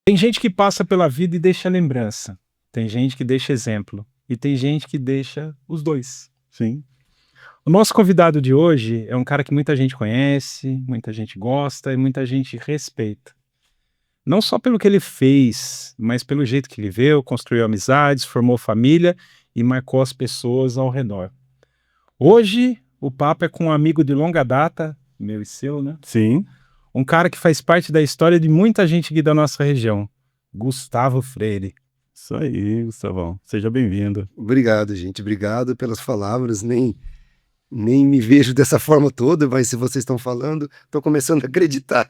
Tem gente que passa pela vida e deixa lembrança. Tem gente que deixa exemplo. E tem gente que deixa os dois. Sim. O nosso convidado de hoje é um cara que muita gente conhece, muita gente gosta e muita gente respeita. Não só pelo que ele fez, mas pelo jeito que ele viveu, construiu amizades, formou família e marcou as pessoas ao redor. Hoje, o papo é com um amigo de longa data, meu e seu, né? Sim. Um cara que faz parte da história de muita gente aqui da nossa região, Gustavo Freire. Isso aí, Gustavão. Seja bem-vindo. Obrigado, gente. Obrigado pelas palavras. Nem me vejo dessa forma toda, mas se vocês estão falando, estou começando a acreditar.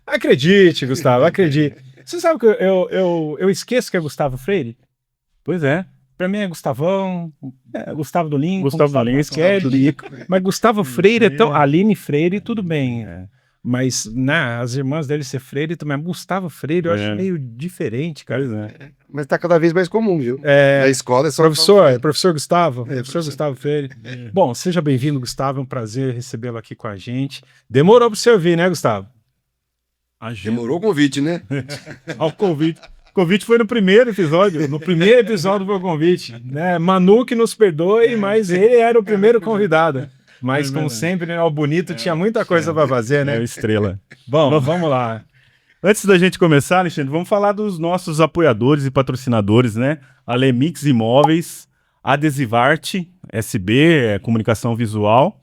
Acredite, Gustavo, acredite. Você sabe que eu esqueço que é Gustavo Freire? Pois é. Pra mim é Gustavão, Gustavo do Lincoln. Gustavo do Lincoln, esquece. Mas Gustavo Freire é tão... Aline Freire, tudo bem. Mas, né, as irmãs dele ser Freire também. Gustavo Freire, eu acho meio diferente, cara. Mas está cada vez mais comum, viu? Na escola é só... Professor Gustavo. Professor Gustavo Freire. Bom, seja bem-vindo, Gustavo. É um prazer recebê-lo aqui com a gente. Demorou pra você ouvir, né, Gustavo? Demorou o convite, né? Ao convite. O convite foi no primeiro episódio. No primeiro episódio foi o convite. Né? Manu que nos perdoe, mas ele era o primeiro convidado. Mas, como sempre, né, o Bonito tinha muita coisa para fazer, né? Estrela. Bom, vamos lá. Antes da gente começar, Alexandre, vamos falar dos nossos apoiadores e patrocinadores, né? Alemix Imóveis, Adesivarte, SB, Comunicação Visual,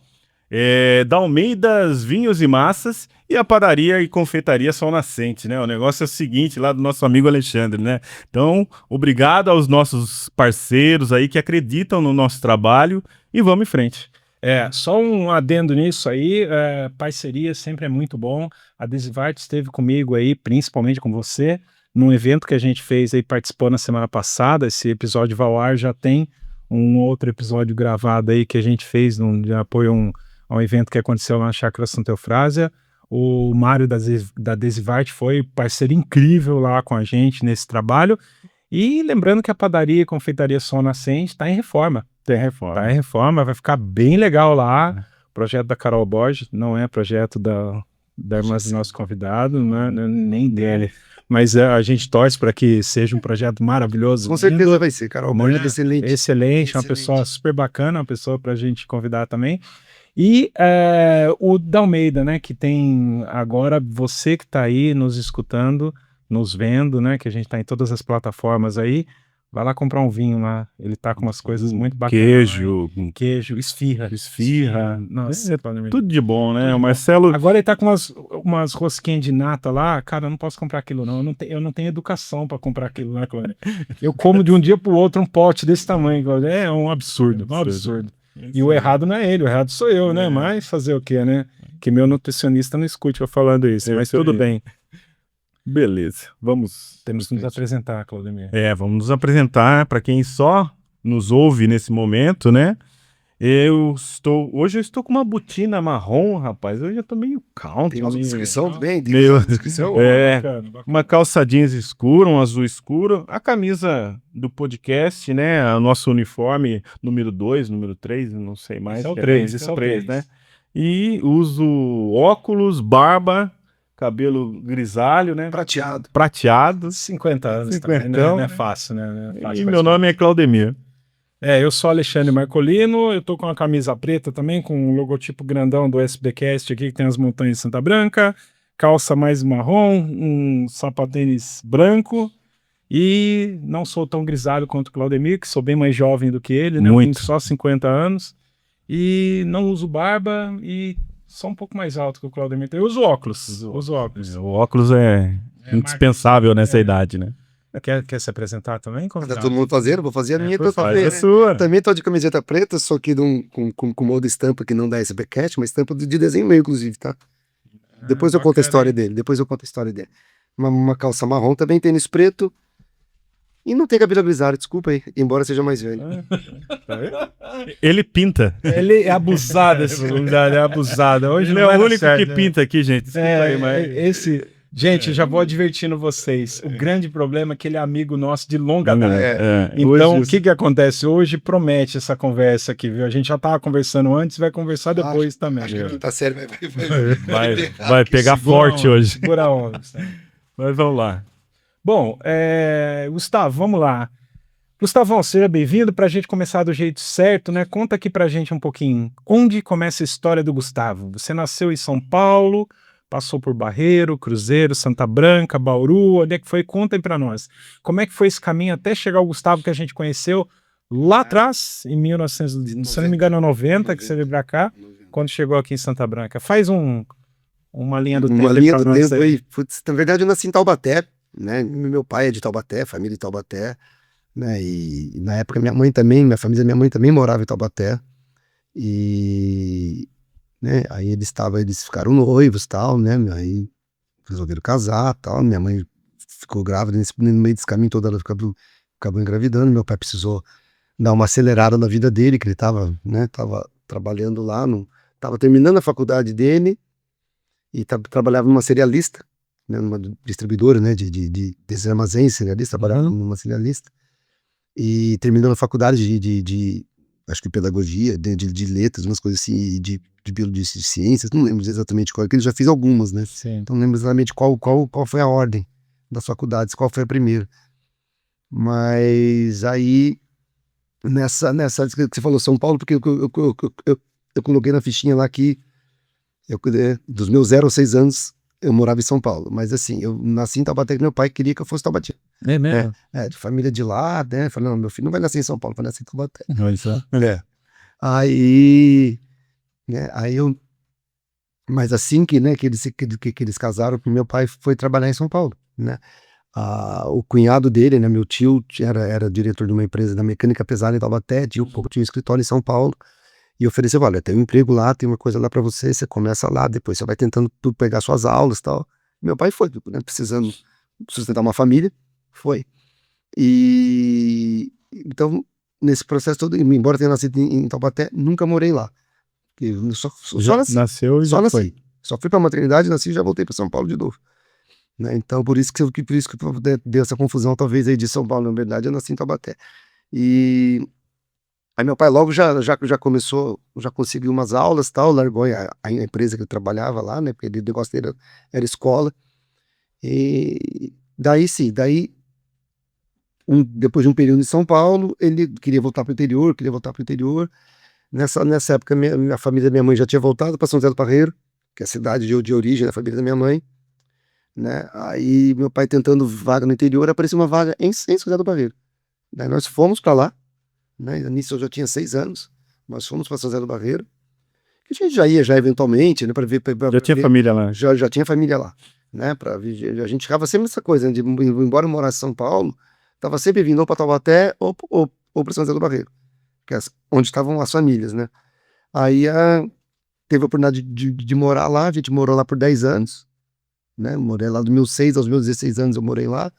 Dalmeidas Vinhos e Massas e a padaria e confeitaria Sol Nascente, né? O negócio é o seguinte, lá do nosso amigo Alexandre, né? Então, obrigado aos nossos parceiros aí que acreditam no nosso trabalho e vamos em frente. Só um adendo nisso aí, parceria sempre é muito bom. A Adesivarte esteve comigo aí, principalmente com você, num evento que a gente fez aí, participou na semana passada. Esse episódio vai ao ar, já tem um outro episódio gravado aí que a gente fez de apoio a um evento que aconteceu lá na Chácara Santa Eufrásia. O Mário da Adesivarte foi parceiro incrível lá com a gente nesse trabalho. E lembrando que a padaria e confeitaria Sol Nascente está em reforma. Tá em reforma, vai ficar bem legal lá. Projeto da Carol Borges, não é projeto da irmã do nosso convidado, nem dele. Mas a gente torce para que seja um projeto maravilhoso. Com certeza vai ser, Carol Borges é excelente. Excelente, uma pessoa super bacana, uma pessoa para a gente convidar também. E o Dalmeida, né, que tem agora, você que está aí nos escutando, nos vendo, né, que a gente está em todas as plataformas aí, vai lá comprar um vinho lá, ele tá com umas coisas muito bacanas. Queijo, esfirra. Nossa, tudo de bom, né? O Marcelo... Agora ele tá com umas rosquinhas de nata lá, cara, eu não posso comprar aquilo não, eu não tenho educação para comprar aquilo lá, Cláudio. Eu como de um dia pro outro um pote desse tamanho, Cláudio. É um absurdo. E o errado não é ele, o errado sou eu, né? Mas fazer o quê, né? Que meu nutricionista não escute eu falando isso, mas tudo bem. Beleza, temos que nos apresentar, Claudemir. Vamos nos apresentar para quem só nos ouve nesse momento, né? Hoje eu estou com uma botina marrom, rapaz. Hoje eu tô meio country. Tem uma descrição bem? Descrição? Uma calça jeans escura, um azul escuro. A camisa do podcast, né? O nosso uniforme número 2, número 3, não sei mais. Esse é o 3, né? E uso óculos, barba, cabelo grisalho, né? Prateado. 50 anos também, não é fácil, né? E meu nome é Claudemir. Eu sou Alexandre Marcolino, eu tô com a camisa preta também, com o logotipo grandão do SBcast aqui, que tem as montanhas de Santa Branca, calça mais marrom, um sapatênis branco, e não sou tão grisalho quanto o Claudemir, que sou bem mais jovem do que ele, né? Muito. Eu tenho só 50 anos, e não uso barba, e só um pouco mais alto que o Claudemir. Eu uso óculos. O óculos é indispensável nessa idade, né? Quer se apresentar também? Tá todo mundo fazendo? Vou fazer a minha. Sua. Também tô de camiseta preta, só que com uma outra estampa que não dá esse backcat, uma estampa de desenho meio, inclusive, tá? Depois eu conto a história dele. Uma calça marrom, também tênis preto. E não tem cabelo grisalho, desculpa aí, embora seja mais velho. Ele pinta. Ele é abusado, esse lugar, é abusado. Hoje ele não é o único certo, que pinta aqui, gente. Desculpa aí, mas... Gente, já vou advertindo vocês. O grande problema é que ele é amigo nosso de longa data. Então, hoje... o que acontece? Hoje promete essa conversa aqui, viu? A gente já estava conversando antes, vai conversar depois também. Acho que tá sério, vai pegar forte hoje. Segura a onda. Mas vamos lá. Bom, Gustavo, vamos lá. Gustavão, seja bem-vindo. Para a gente começar do jeito certo, né? Conta aqui para a gente um pouquinho. Onde começa a história do Gustavo? Você nasceu em São Paulo, passou por Barreiro, Cruzeiro, Santa Branca, Bauru. Onde é que foi? Conta aí para nós. Como é que foi esse caminho até chegar ao Gustavo que a gente conheceu lá atrás, em 1900, se não me engano, 90, que você veio para cá, quando chegou aqui em Santa Branca. Faz uma linha do tempo. Uma linha pra do nós tempo aí. aí. Putz, na verdade, eu nasci em Taubaté, né? Meu pai é de Taubaté, família de Taubaté, né? E na época minha mãe também, minha família, minha mãe também morava em Taubaté. E, né? Aí eles ficaram noivos, tal, né? Aí resolveram casar, tal. Minha mãe ficou grávida no meio desse caminho todo, ela acabou engravidando. Meu pai precisou dar uma acelerada na vida dele, que ele estava, né? Tava trabalhando lá, tava terminando a faculdade dele. E trabalhava numa cerealista, né, numa distribuidora, né, desses armazéns cerealista, trabalhava numa cerealista, e terminando a faculdade acho que pedagogia, de letras, umas coisas assim, de biologia de ciências, não lembro exatamente qual, porque ele já fiz algumas, né, Sim. então não lembro exatamente qual foi a ordem das faculdades, qual foi a primeira, mas aí, nessa que você falou São Paulo, porque eu coloquei na fichinha lá que dos meus 0 aos 6 anos, eu morava em São Paulo. Mas assim, eu nasci em Taubaté, que meu pai queria que eu fosse taubatiano. É mesmo? De família de lá, né? Falei, não, meu filho não vai nascer em São Paulo, vai nascer em Taubaté. Olha só. Aí, né, mas assim que, né, que eles casaram, meu pai foi trabalhar em São Paulo, né? O cunhado dele, né, meu tio, era diretor de uma empresa da mecânica pesada em Taubaté, tinha um escritório em São Paulo, e ofereceu, olha, tem um emprego lá, tem uma coisa lá pra você começa lá, depois você vai tentando pegar suas aulas e tal. Meu pai foi, né, precisando sustentar uma família, foi. E então, nesse processo todo, embora tenha nascido em Taubaté, nunca morei lá. Eu só nasci. Nasceu e Só já nasci. foi. Só fui pra maternidade, nasci e já voltei pra São Paulo de novo. Né? Então, por isso que deu essa confusão, talvez, aí de São Paulo. Na verdade, eu nasci em Taubaté. E aí meu pai logo já começou, já conseguiu umas aulas e tal, largou a empresa que ele trabalhava lá, né? Porque o negócio dele era escola. E daí sim, depois de um período em São Paulo, ele queria voltar para o interior. Nessa época, a família da minha mãe já tinha voltado para São José do Parreiro, que é a cidade de origem da família da minha mãe. Né? Aí meu pai tentando vaga no interior, apareceu uma vaga em São José do Parreiro. Daí nós fomos para lá. Né? Nisso eu já tinha 6 anos, nós fomos para São José do Barreiro, que a gente já ia eventualmente, né, para ver. Já tinha família lá. Já tinha família lá, né, a gente ficava sempre nessa coisa, né, embora eu morasse em São Paulo, estava sempre vindo ou para Taubaté ou para São José do Barreiro, que é onde estavam as famílias, né. Aí teve a oportunidade de morar lá, a gente morou lá por 10 anos, né, morei lá dos meus 6 aos meus 16 anos, eu morei lá.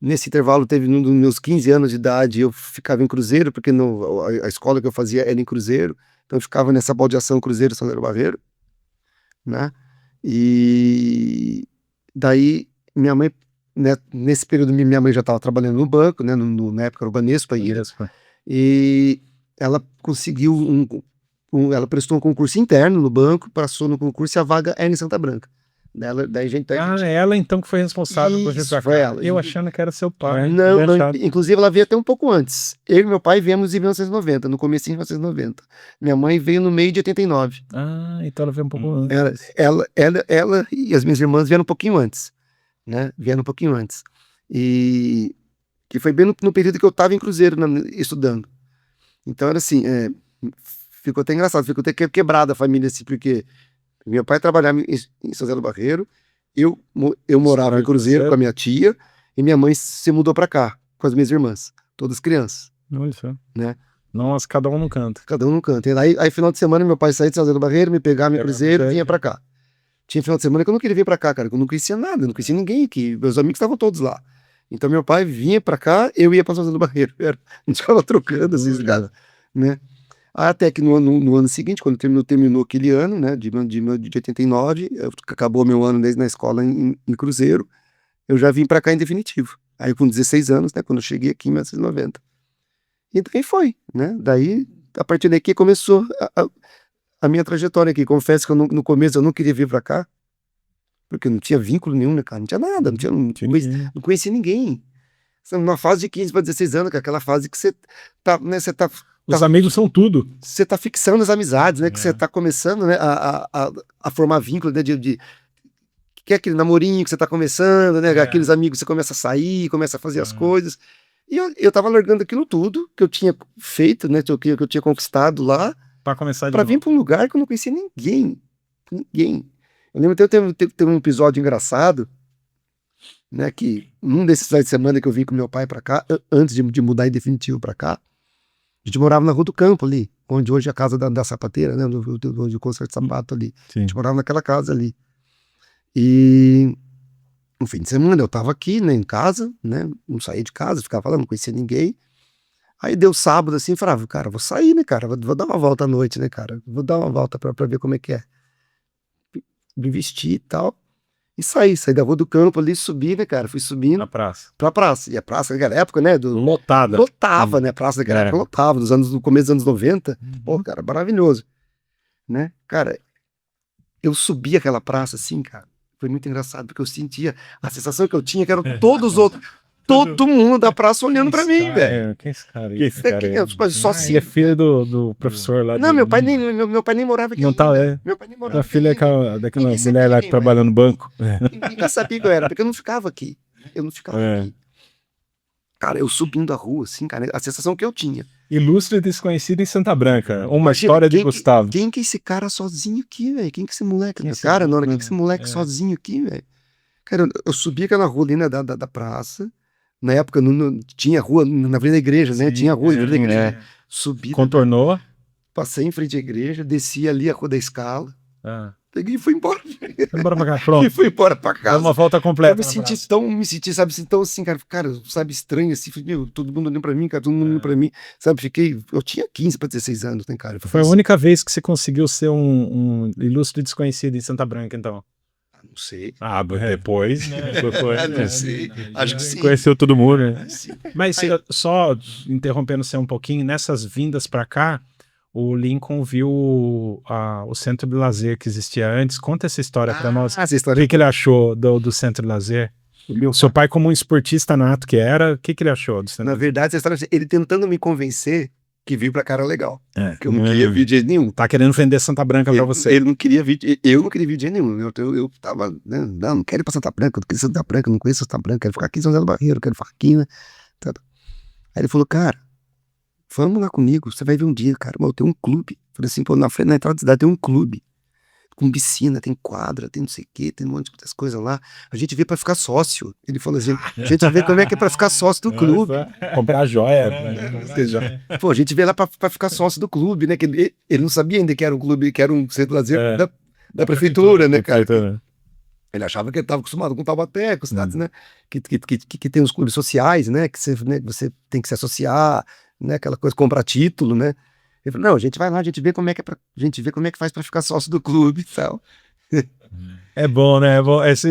Nesse intervalo, teve nos meus 15 anos de idade, eu ficava em Cruzeiro, porque a escola que eu fazia era em Cruzeiro, então eu ficava nessa baldeação Cruzeiro São José do Barreiro, né? E daí, minha mãe, né, nesse período, minha mãe já estava trabalhando no banco, né, na época era o Banespa, e ela conseguiu ela prestou um concurso interno no banco, passou no concurso e a vaga era em Santa Branca. Daí a gente ela então que foi responsável por Isso, vir pra foi cá. ela. Eu achando que era seu pai. Não, inclusive ela veio até um pouco antes. Eu e meu pai viemos em 1990, no começo de 1990. Minha mãe veio no meio de 89. Então ela veio um pouco antes. Ela e as minhas irmãs vieram um pouquinho antes, né? Vieram um pouquinho antes. E que foi bem no período que eu estava em Cruzeiro, estudando. Então era assim, ficou até engraçado, ficou até quebrada a família, assim, porque meu pai trabalhava em São José do Barreiro, eu morava em Cruzeiro com a minha tia, e minha mãe se mudou para cá, com as minhas irmãs, todas crianças. Olha só. Né? Nossa, cada um no canto. Cada um no canto. E aí final de semana, meu pai saía de São José do Barreiro, me pegava em Cruzeiro e vinha para cá. Tinha final de semana que eu não queria vir para cá, cara, que eu não conhecia nada, eu não conhecia ninguém aqui, meus amigos estavam todos lá. Então meu pai vinha para cá, eu ia para São José do Barreiro. A gente ficava trocando, assim, cara, né? Até que no ano seguinte, quando terminou aquele ano, né, de 89, acabou meu ano na escola em Cruzeiro, eu já vim para cá em definitivo. Aí com 16 anos, né, quando eu cheguei aqui em 1990. E daí foi, né, daí a partir daqui começou a minha trajetória aqui. Confesso que no começo eu não queria vir para cá, Porque eu não tinha vínculo nenhum, né, cara? Não tinha nada, não conhecia ninguém. Numa fase de 15 para 16 anos, que é aquela fase que você tá, né, Os amigos são tudo. você tá fixando as amizades, né? Que você tá começando, né, a formar vínculo, né, que é aquele namorinho que você tá começando, né? Aqueles amigos que você começa a sair, começa a fazer as coisas. E eu tava largando aquilo tudo que eu tinha feito, né? Que eu tinha conquistado lá, Para começar para vir para um lugar que eu não conhecia ninguém. Ninguém. Eu lembro até ter um episódio engraçado, né? Que num desses finais de semana que eu vim com meu pai para cá, antes de mudar em definitivo para cá, a gente morava na Rua do Campo ali, onde hoje é a casa da sapateira, né? Onde o concerto de sapato ali. Sim. A gente morava naquela casa ali. E no fim de semana eu tava aqui, né, em casa, né? Não saía de casa, ficava lá, não conhecia ninguém. Aí deu sábado assim, falava, cara, vou sair, né, cara? Vou dar uma volta à noite, né, cara? Vou dar uma volta pra ver como é que é. Me vestir e tal. E saí da Rua do Campo ali, subi, né, cara? Fui subindo Na praça. pra praça. E a praça naquela época, né? Lotada. Lotava, né? A praça daquela época lotava, no começo dos anos 90. Pô, cara, maravilhoso. Né? Cara, eu subi aquela praça assim, cara. Foi muito engraçado, porque eu sentia a sensação que eu tinha, que eram todos os outros, todo mundo da praça olhando pra mim, velho. Quem é esse cara aí? Que esse cara é? Só Ele é filho do professor lá. Não, meu pai nem morava aqui. Não tá, ainda. Meu pai nem morava A filha aqui. daquela Ninguém mulher lá sabia que quem trabalha no banco. Ninguém sabia que eu era, porque eu não ficava aqui. Eu não ficava aqui. Cara, eu subindo a rua, assim, cara, a sensação que eu tinha. Ilustre desconhecido em Santa Branca. Uma Imagina, história de Gustavo. Quem que é esse cara sozinho aqui, velho? Quem que é esse moleque? Quem é esse Cara, moleque? quem que é esse moleque sozinho aqui, velho? Cara, eu subi aquela rua ali, né, da praça. Na época não tinha rua na frente da igreja, né? Tinha rua na frente da igreja. Subi. Contornou. Passei em frente à igreja, desci ali a Rua da Escala. Peguei e fui embora. Foi embora pra cá, pronto. E fui embora pra casa. Dá uma volta completa. Eu me senti, sabe, assim, tão assim, cara, sabe, estranho, assim, falei, meu, todo mundo olhando pra mim, cara, todo mundo olhando pra mim, sabe, eu tinha 15 para 16 anos, né, cara. Foi a única vez que você conseguiu ser um ilustre desconhecido em Santa Branca, então? Não sei. Depois, né? Não sei. Acho que sim. Conheceu todo mundo, né? Mas só interrompendo você um pouquinho, nessas vindas pra cá, o Lincoln viu o centro de lazer que existia antes. Conta essa história pra nós. Essa história. O que ele achou do centro de lazer? Seu pai, como um esportista nato que era, o que ele achou do centro? Na verdade, essa história, ele tentando me convencer que vir pra cá era legal. Que eu não É. queria vir de jeito nenhum. Tá querendo vender Santa Branca pra você. Ele não queria vir, eu não queria vir de jeito nenhum. Eu tava, né, não quero ir pra Santa Branca, eu não quero Santa Branca, não conheço Santa Branca, quero ficar aqui em São José do Barreiro, quero ficar aqui, né? Aí ele falou, cara, vamos lá comigo, você vai ver um dia, cara, eu tenho um clube. Falei assim, pô, na entrada da cidade tem um clube. Com piscina, tem quadra, tem não sei o quê, tem um monte de coisas lá. A gente veio pra ficar sócio. Ele falou assim, a gente vai ver como é que é pra ficar sócio do clube. Comprar joia. Pô, a gente veio lá pra ficar sócio do clube, né? Que ele não sabia ainda que era um clube, que era um centro de lazer da prefeitura, né, cara? Ele achava que ele estava acostumado com Taubaté, com cidades, né? Que tem os clubes sociais, né? Que você tem que se associar, né? Aquela coisa, comprar título, né? Ele falou, não, a gente vai lá, a gente vê como é que faz pra ficar sócio do clube e tal. É bom, né? É bom. Essa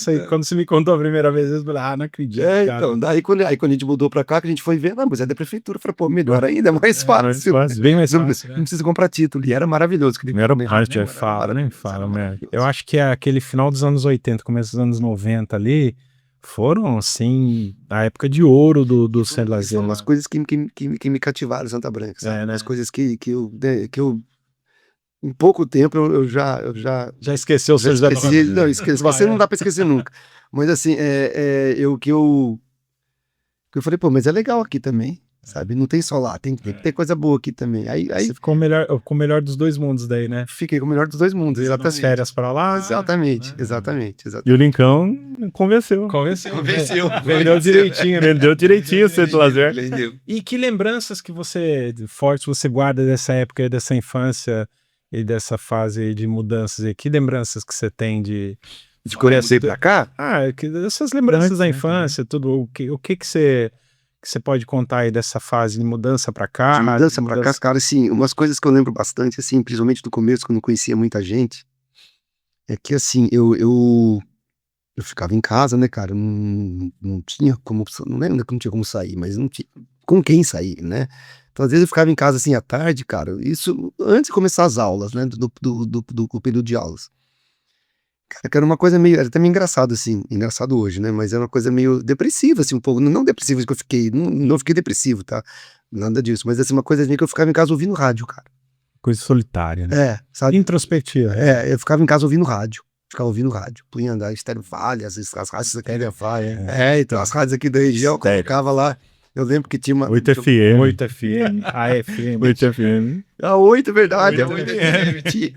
aí, quando você me contou a primeira vez, eu falei, não acredito. Então, daí quando a gente mudou pra cá, que a gente foi ver, não, mas é da prefeitura. Eu falei, pô, melhor ainda, mais fácil. Bem mais fácil. Não precisa comprar título. E era maravilhoso. Nem fala, né? Eu acho que aquele final dos anos 80, começo dos anos 90 ali, foram, assim, a época de ouro do centro de lazer. São umas coisas que me cativaram em Santa Branca, sabe? Né? Umas coisas que eu em pouco tempo eu já esqueceu o seu esqueci. Não, esqueci. Você não dá pra esquecer nunca. Mas assim, eu falei, pô, mas é legal aqui também, sabe? Não tem só lá, tem que ter coisa boa aqui também. Aí você ficou com o melhor dos dois mundos daí, né? Fiquei com o melhor dos dois mundos. Ir lá pras férias pra lá. Exatamente. E o Lincoln convenceu. Vendeu direitinho o centro de lazer. E que lembranças fortes você guarda dessa época, dessa infância e dessa fase de mudanças aí? Que lembranças que você tem de conhecer pra cá? Essas lembranças da infância, tudo. O que você pode contar aí dessa fase de mudança pra cá? Cara, assim, umas coisas que eu lembro bastante, assim, principalmente do começo, quando eu não conhecia muita gente, é que, assim, eu ficava em casa, né, cara, não tinha como, não lembro que não tinha como sair, mas não tinha com quem sair, né? Então, às vezes eu ficava em casa, assim, à tarde, cara, isso antes de começar as aulas, né, do período de aulas. Cara, que era uma coisa meio, era até meio engraçado, assim, engraçado hoje, né? Mas era uma coisa meio depressiva, assim, um pouco. Não depressiva que eu fiquei, não fiquei depressivo, tá? Nada disso. Mas assim, uma coisa assim que eu ficava em casa ouvindo rádio, cara. Coisa solitária, né? Sabe? Introspectiva. Eu ficava em casa ouvindo rádio. Ficava ouvindo rádio. Punha andar Estéreo Vale, as rádios aqui. Então, as rádios aqui da região, eu colocava lá. Eu lembro que tinha uma. 8 FM. 8 FM, AFM. 8 FM. A 8, verdade. 8 A 8 FM.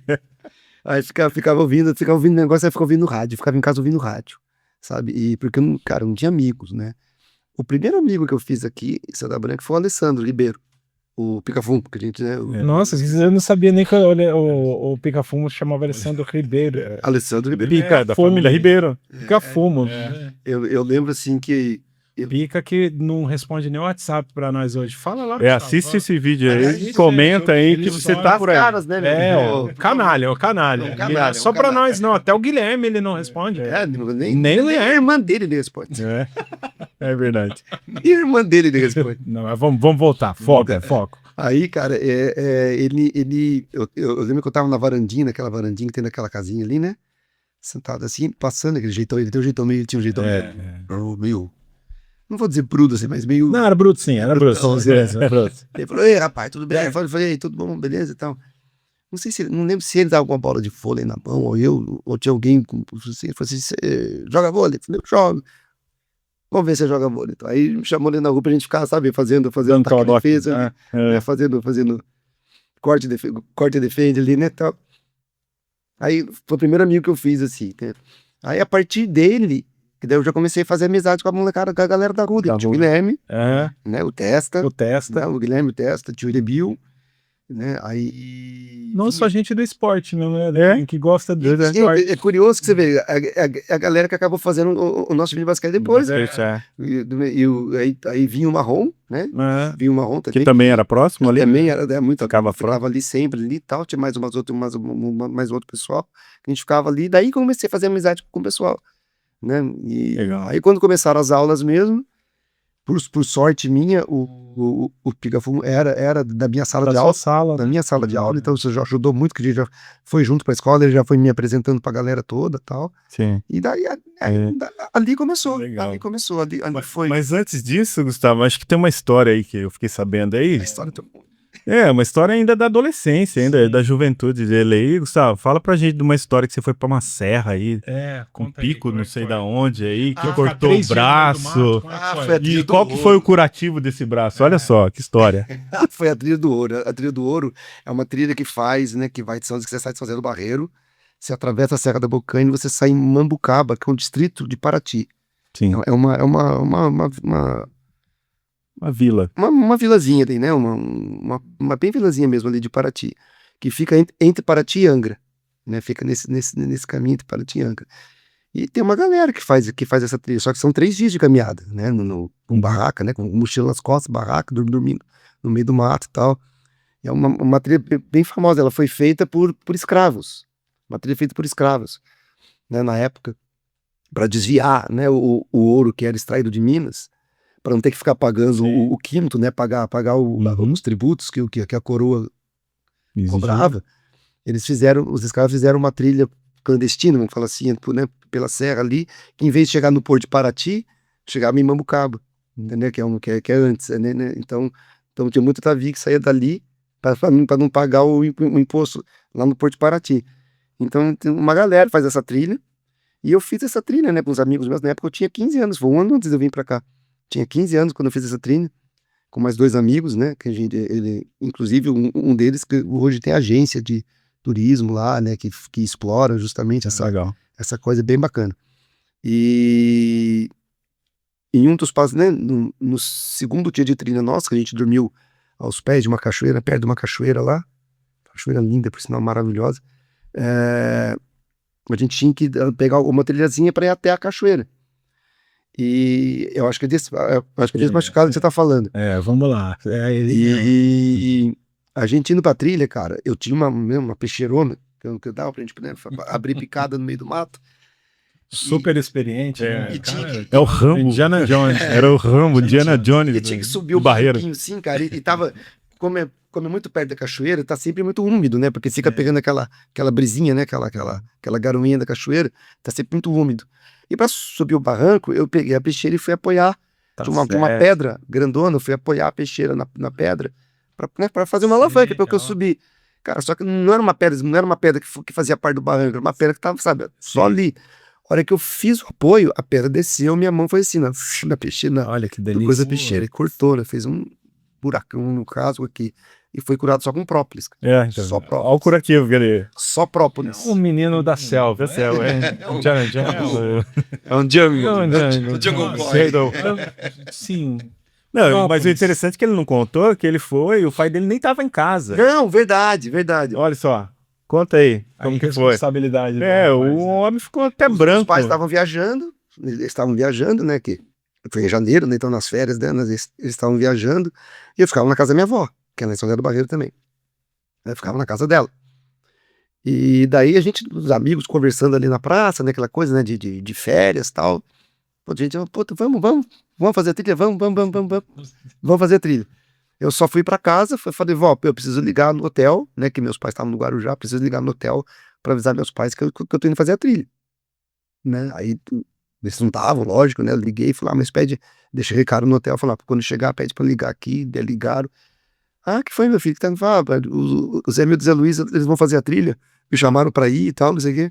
Aí ficava ouvindo negócio, aí ficava ouvindo rádio. Ficava em casa ouvindo rádio, sabe? E porque, cara, eu não tinha amigos, né? O primeiro amigo que eu fiz aqui em Santa Branca foi o Alessandro Ribeiro. O Pica-Fumo, que a gente, né? Nossa, eu não sabia nem que o Pica-Fumo chamava Alessandro Ribeiro. Alessandro Ribeiro. Pica, da família Ribeiro. Pica-Fumo. Eu lembro assim que. Pica que não responde nem o WhatsApp pra nós hoje. Fala lá. pessoal. Assiste esse vídeo aí, Assiste, comenta aí ele que você só tá As por aí. caras, né? O canalha. É um canalha, Só um pra canalha. nós, não. Até o Guilherme ele não responde. Nem a irmã dele responde. É verdade. Nem a irmã dele responde. Não, mas vamos voltar. Foco. Aí, cara, eu lembro que eu tava na varandinha, naquela varandinha que tem naquela casinha ali, né? Sentado assim, passando aquele jeitão, ele tinha um jeitão meio, não vou dizer bruto assim, mas meio... Não, era bruto sim, era bruto. Ele falou, ei, rapaz, tudo bem? Eu falei, tudo bom, beleza e tal. Não lembro se ele dava alguma bola de vôlei na mão, ou tinha alguém, assim, ele falou assim, você joga vôlei? Eu falei, eu jogo. Vamos ver se você joga vôlei. Então, aí me chamou ali na rua pra gente ficar, sabe, fazendo ataque e defesa, né, fazendo corte e defende ali, né, tal. Aí foi o primeiro amigo que eu fiz, assim, né? Aí a partir dele, que daí eu já comecei a fazer amizade com a molecada, com a galera da rua, o Guilherme, né, o Testa, o Guilherme, o Testa, o tio Irebil, né, aí... Não só gente do esporte, mesmo, né? Que gosta do esporte. É curioso que você vê, a galera que acabou fazendo o nosso time de basquete depois, né? Aí vinha o Marrom, né? Vinha o Marrom também. Que também era próximo ali? Também era muito. Ficava ali sempre ali e tal, tinha mais outro pessoal, que a gente ficava ali, daí comecei a fazer amizade com o pessoal, né? E legal. Aí quando começaram as aulas mesmo, por sorte minha, o Pica-Fumo era da minha sala de aula. Da minha sala de aula, então isso já ajudou muito, que a gente já foi junto pra escola, ele já foi me apresentando pra galera toda e tal. Sim. E daí ali começou. Legal. Ali começou. Ali foi. Mas antes disso, Gustavo, acho que tem uma história aí que eu fiquei sabendo aí. A história do... Uma história ainda da adolescência, ainda da juventude dele aí. Gustavo, fala pra gente de uma história que você foi pra uma serra aí, um pico, aí, não sei da onde aí, que Ah, cortou o braço. foi a trilha E qual que foi o curativo desse braço? Olha só, que história. Foi a Trilha do Ouro. A Trilha do Ouro é uma trilha que faz, né, que vai de você sai de São José do Barreiro, você atravessa a Serra da Bocaina e você sai em Mambucaba, que é um distrito de Paraty. Sim. É uma vila. Uma vilazinha ali, né? Uma bem vilazinha mesmo ali de Paraty, que fica entre Paraty e Angra, né? Fica nesse caminho entre Paraty e Angra. E tem uma galera que faz essa trilha, só que são 3 dias de caminhada, né? Com barraca, né? Com mochila nas costas, barraca, dormindo no meio do mato e tal. E é uma trilha bem famosa, ela foi feita por escravos. Uma trilha feita por escravos, né? Na época, para desviar, né? O ouro que era extraído de Minas, para não ter que ficar pagando o quinto, né? Pagar os tributos que a coroa cobrava. Os escravos fizeram uma trilha clandestina, vamos falar assim, né? Pela serra ali, que em vez de chegar no Porto de Paraty, chegava em Mambucaba, entendeu? Que é antes, né? Então tinha muito Tavi que saía dali para não pagar o imposto lá no Porto de Paraty. Então tem uma galera que faz essa trilha, e eu fiz essa trilha, né, com os amigos meus. Na época eu tinha 15 anos, foi um ano antes de eu vir para cá. Tinha 15 anos quando eu fiz essa trilha, com mais 2 amigos, né, que inclusive um deles que hoje tem agência de turismo lá, né, que explora justamente essa coisa bem bacana. E em um dos passos, né, no segundo dia de trilha nossa, que a gente dormiu aos pés de uma cachoeira, perto de uma cachoeira lá, cachoeira linda, por sinal, maravilhosa, a gente tinha que pegar uma trilhazinha para ir até a cachoeira. E eu acho que é desse machucado que você tá falando. Vamos lá. E a gente indo pra trilha, cara, eu tinha uma peixeirona que eu dava pra gente, né, abrir picada no meio do mato. Super experiente. É o Rambo. Indiana Jones. Era o Rambo, Indiana Jones. E tinha que subir o barreiro. assim, cara, e tava como é muito perto da cachoeira, tá sempre muito úmido, né? Porque fica pegando aquela brisinha, né? Aquela garoinha da cachoeira, tá sempre muito úmido. E para subir o barranco, eu peguei a peixeira e fui apoiar de uma pedra grandona, eu fui apoiar a peixeira na pedra para fazer uma alavanca, porque eu subi. Cara, só que não era uma pedra que fazia parte do barranco, era uma pedra que tava, sabe, só ali. A hora que eu fiz o apoio, a pedra desceu, minha mão foi assim, na peixeira. Olha que delícia. Coisa peixeira, e cortou, né? Fez um buracão no caso aqui. E foi curado só com própolis. Então, só própolis. Olha o curativo, galera. Só própolis. Um menino da selva. É um jungle. Sim. Não, mas o interessante é que ele não contou que ele foi, o pai dele nem estava em casa. Não, verdade. Olha só, conta aí, como que foi? Responsabilidade. O homem ficou até branco. Os pais estavam viajando, né, que foi em janeiro, né, então nas férias, né, eles estavam viajando, e eu ficava na casa da minha avó, que é na São José do Barreiro também. Eu ficava na casa dela. E daí os amigos conversando ali na praça, né, aquela coisa, né, de férias e tal. Pô, gente, vamos fazer a trilha, vamos fazer a trilha. Eu só fui pra casa, falei, vó, eu preciso ligar no hotel, né, que meus pais estavam no Guarujá, preciso ligar no hotel pra avisar meus pais que eu tô indo fazer a trilha, né, aí eles não estavam, lógico, né, eu liguei, falei, mas deixa recado no hotel, falei, quando chegar, pede pra ligar aqui, daí ligaram, que foi, meu filho, que tá me falando, o Zé e o Zé Luiz, eles vão fazer a trilha, me chamaram pra ir e tal, não sei o quê.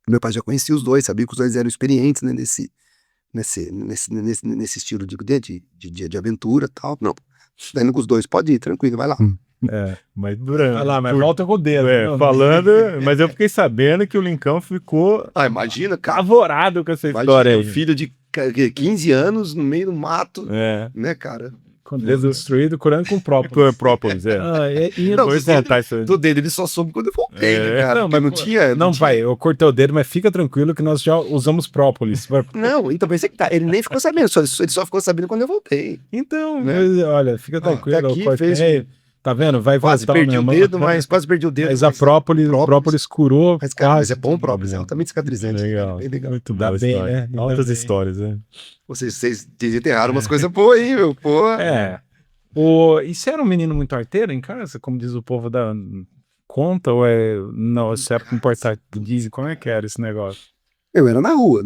Meu pai já conhecia os dois, sabia que os dois eram experientes, né, nesse estilo de aventura e tal. Não, tá indo com os dois, pode ir, tranquilo, vai lá. Mas durante. Vai lá, mas volta com o dedo. Falando, mas eu fiquei sabendo que o Lincão ficou Imagina, cara, apavorado com essa história aí. Filho de 15 anos no meio do mato, né, cara? Com o dedo destruído, curando com própolis. Própolis, Do dedo ele só soube quando eu voltei, né, cara? Não, mas não tinha. Não, pai, eu cortei o dedo, mas fica tranquilo que nós já usamos própolis. Não, então pensei que tá. Ele nem ficou sabendo, ele só ficou sabendo quando eu voltei. Então, olha, fica tranquilo. Aqui eu cortei, tá vendo? Vai quase voltar perdi o dedo, quase perdi o dedo. Mas a própolis curou. Mas, cara, mas é bom própolis, é altamente cicatrizante. Legal. Muito bom. Bem, né? Altas histórias, né? Vocês desenterraram umas coisas boas aí, meu, pô. E você era um menino muito arteiro em casa, como diz o povo da conta, ou não, você é importante, diz, como é que era esse negócio? Eu era na rua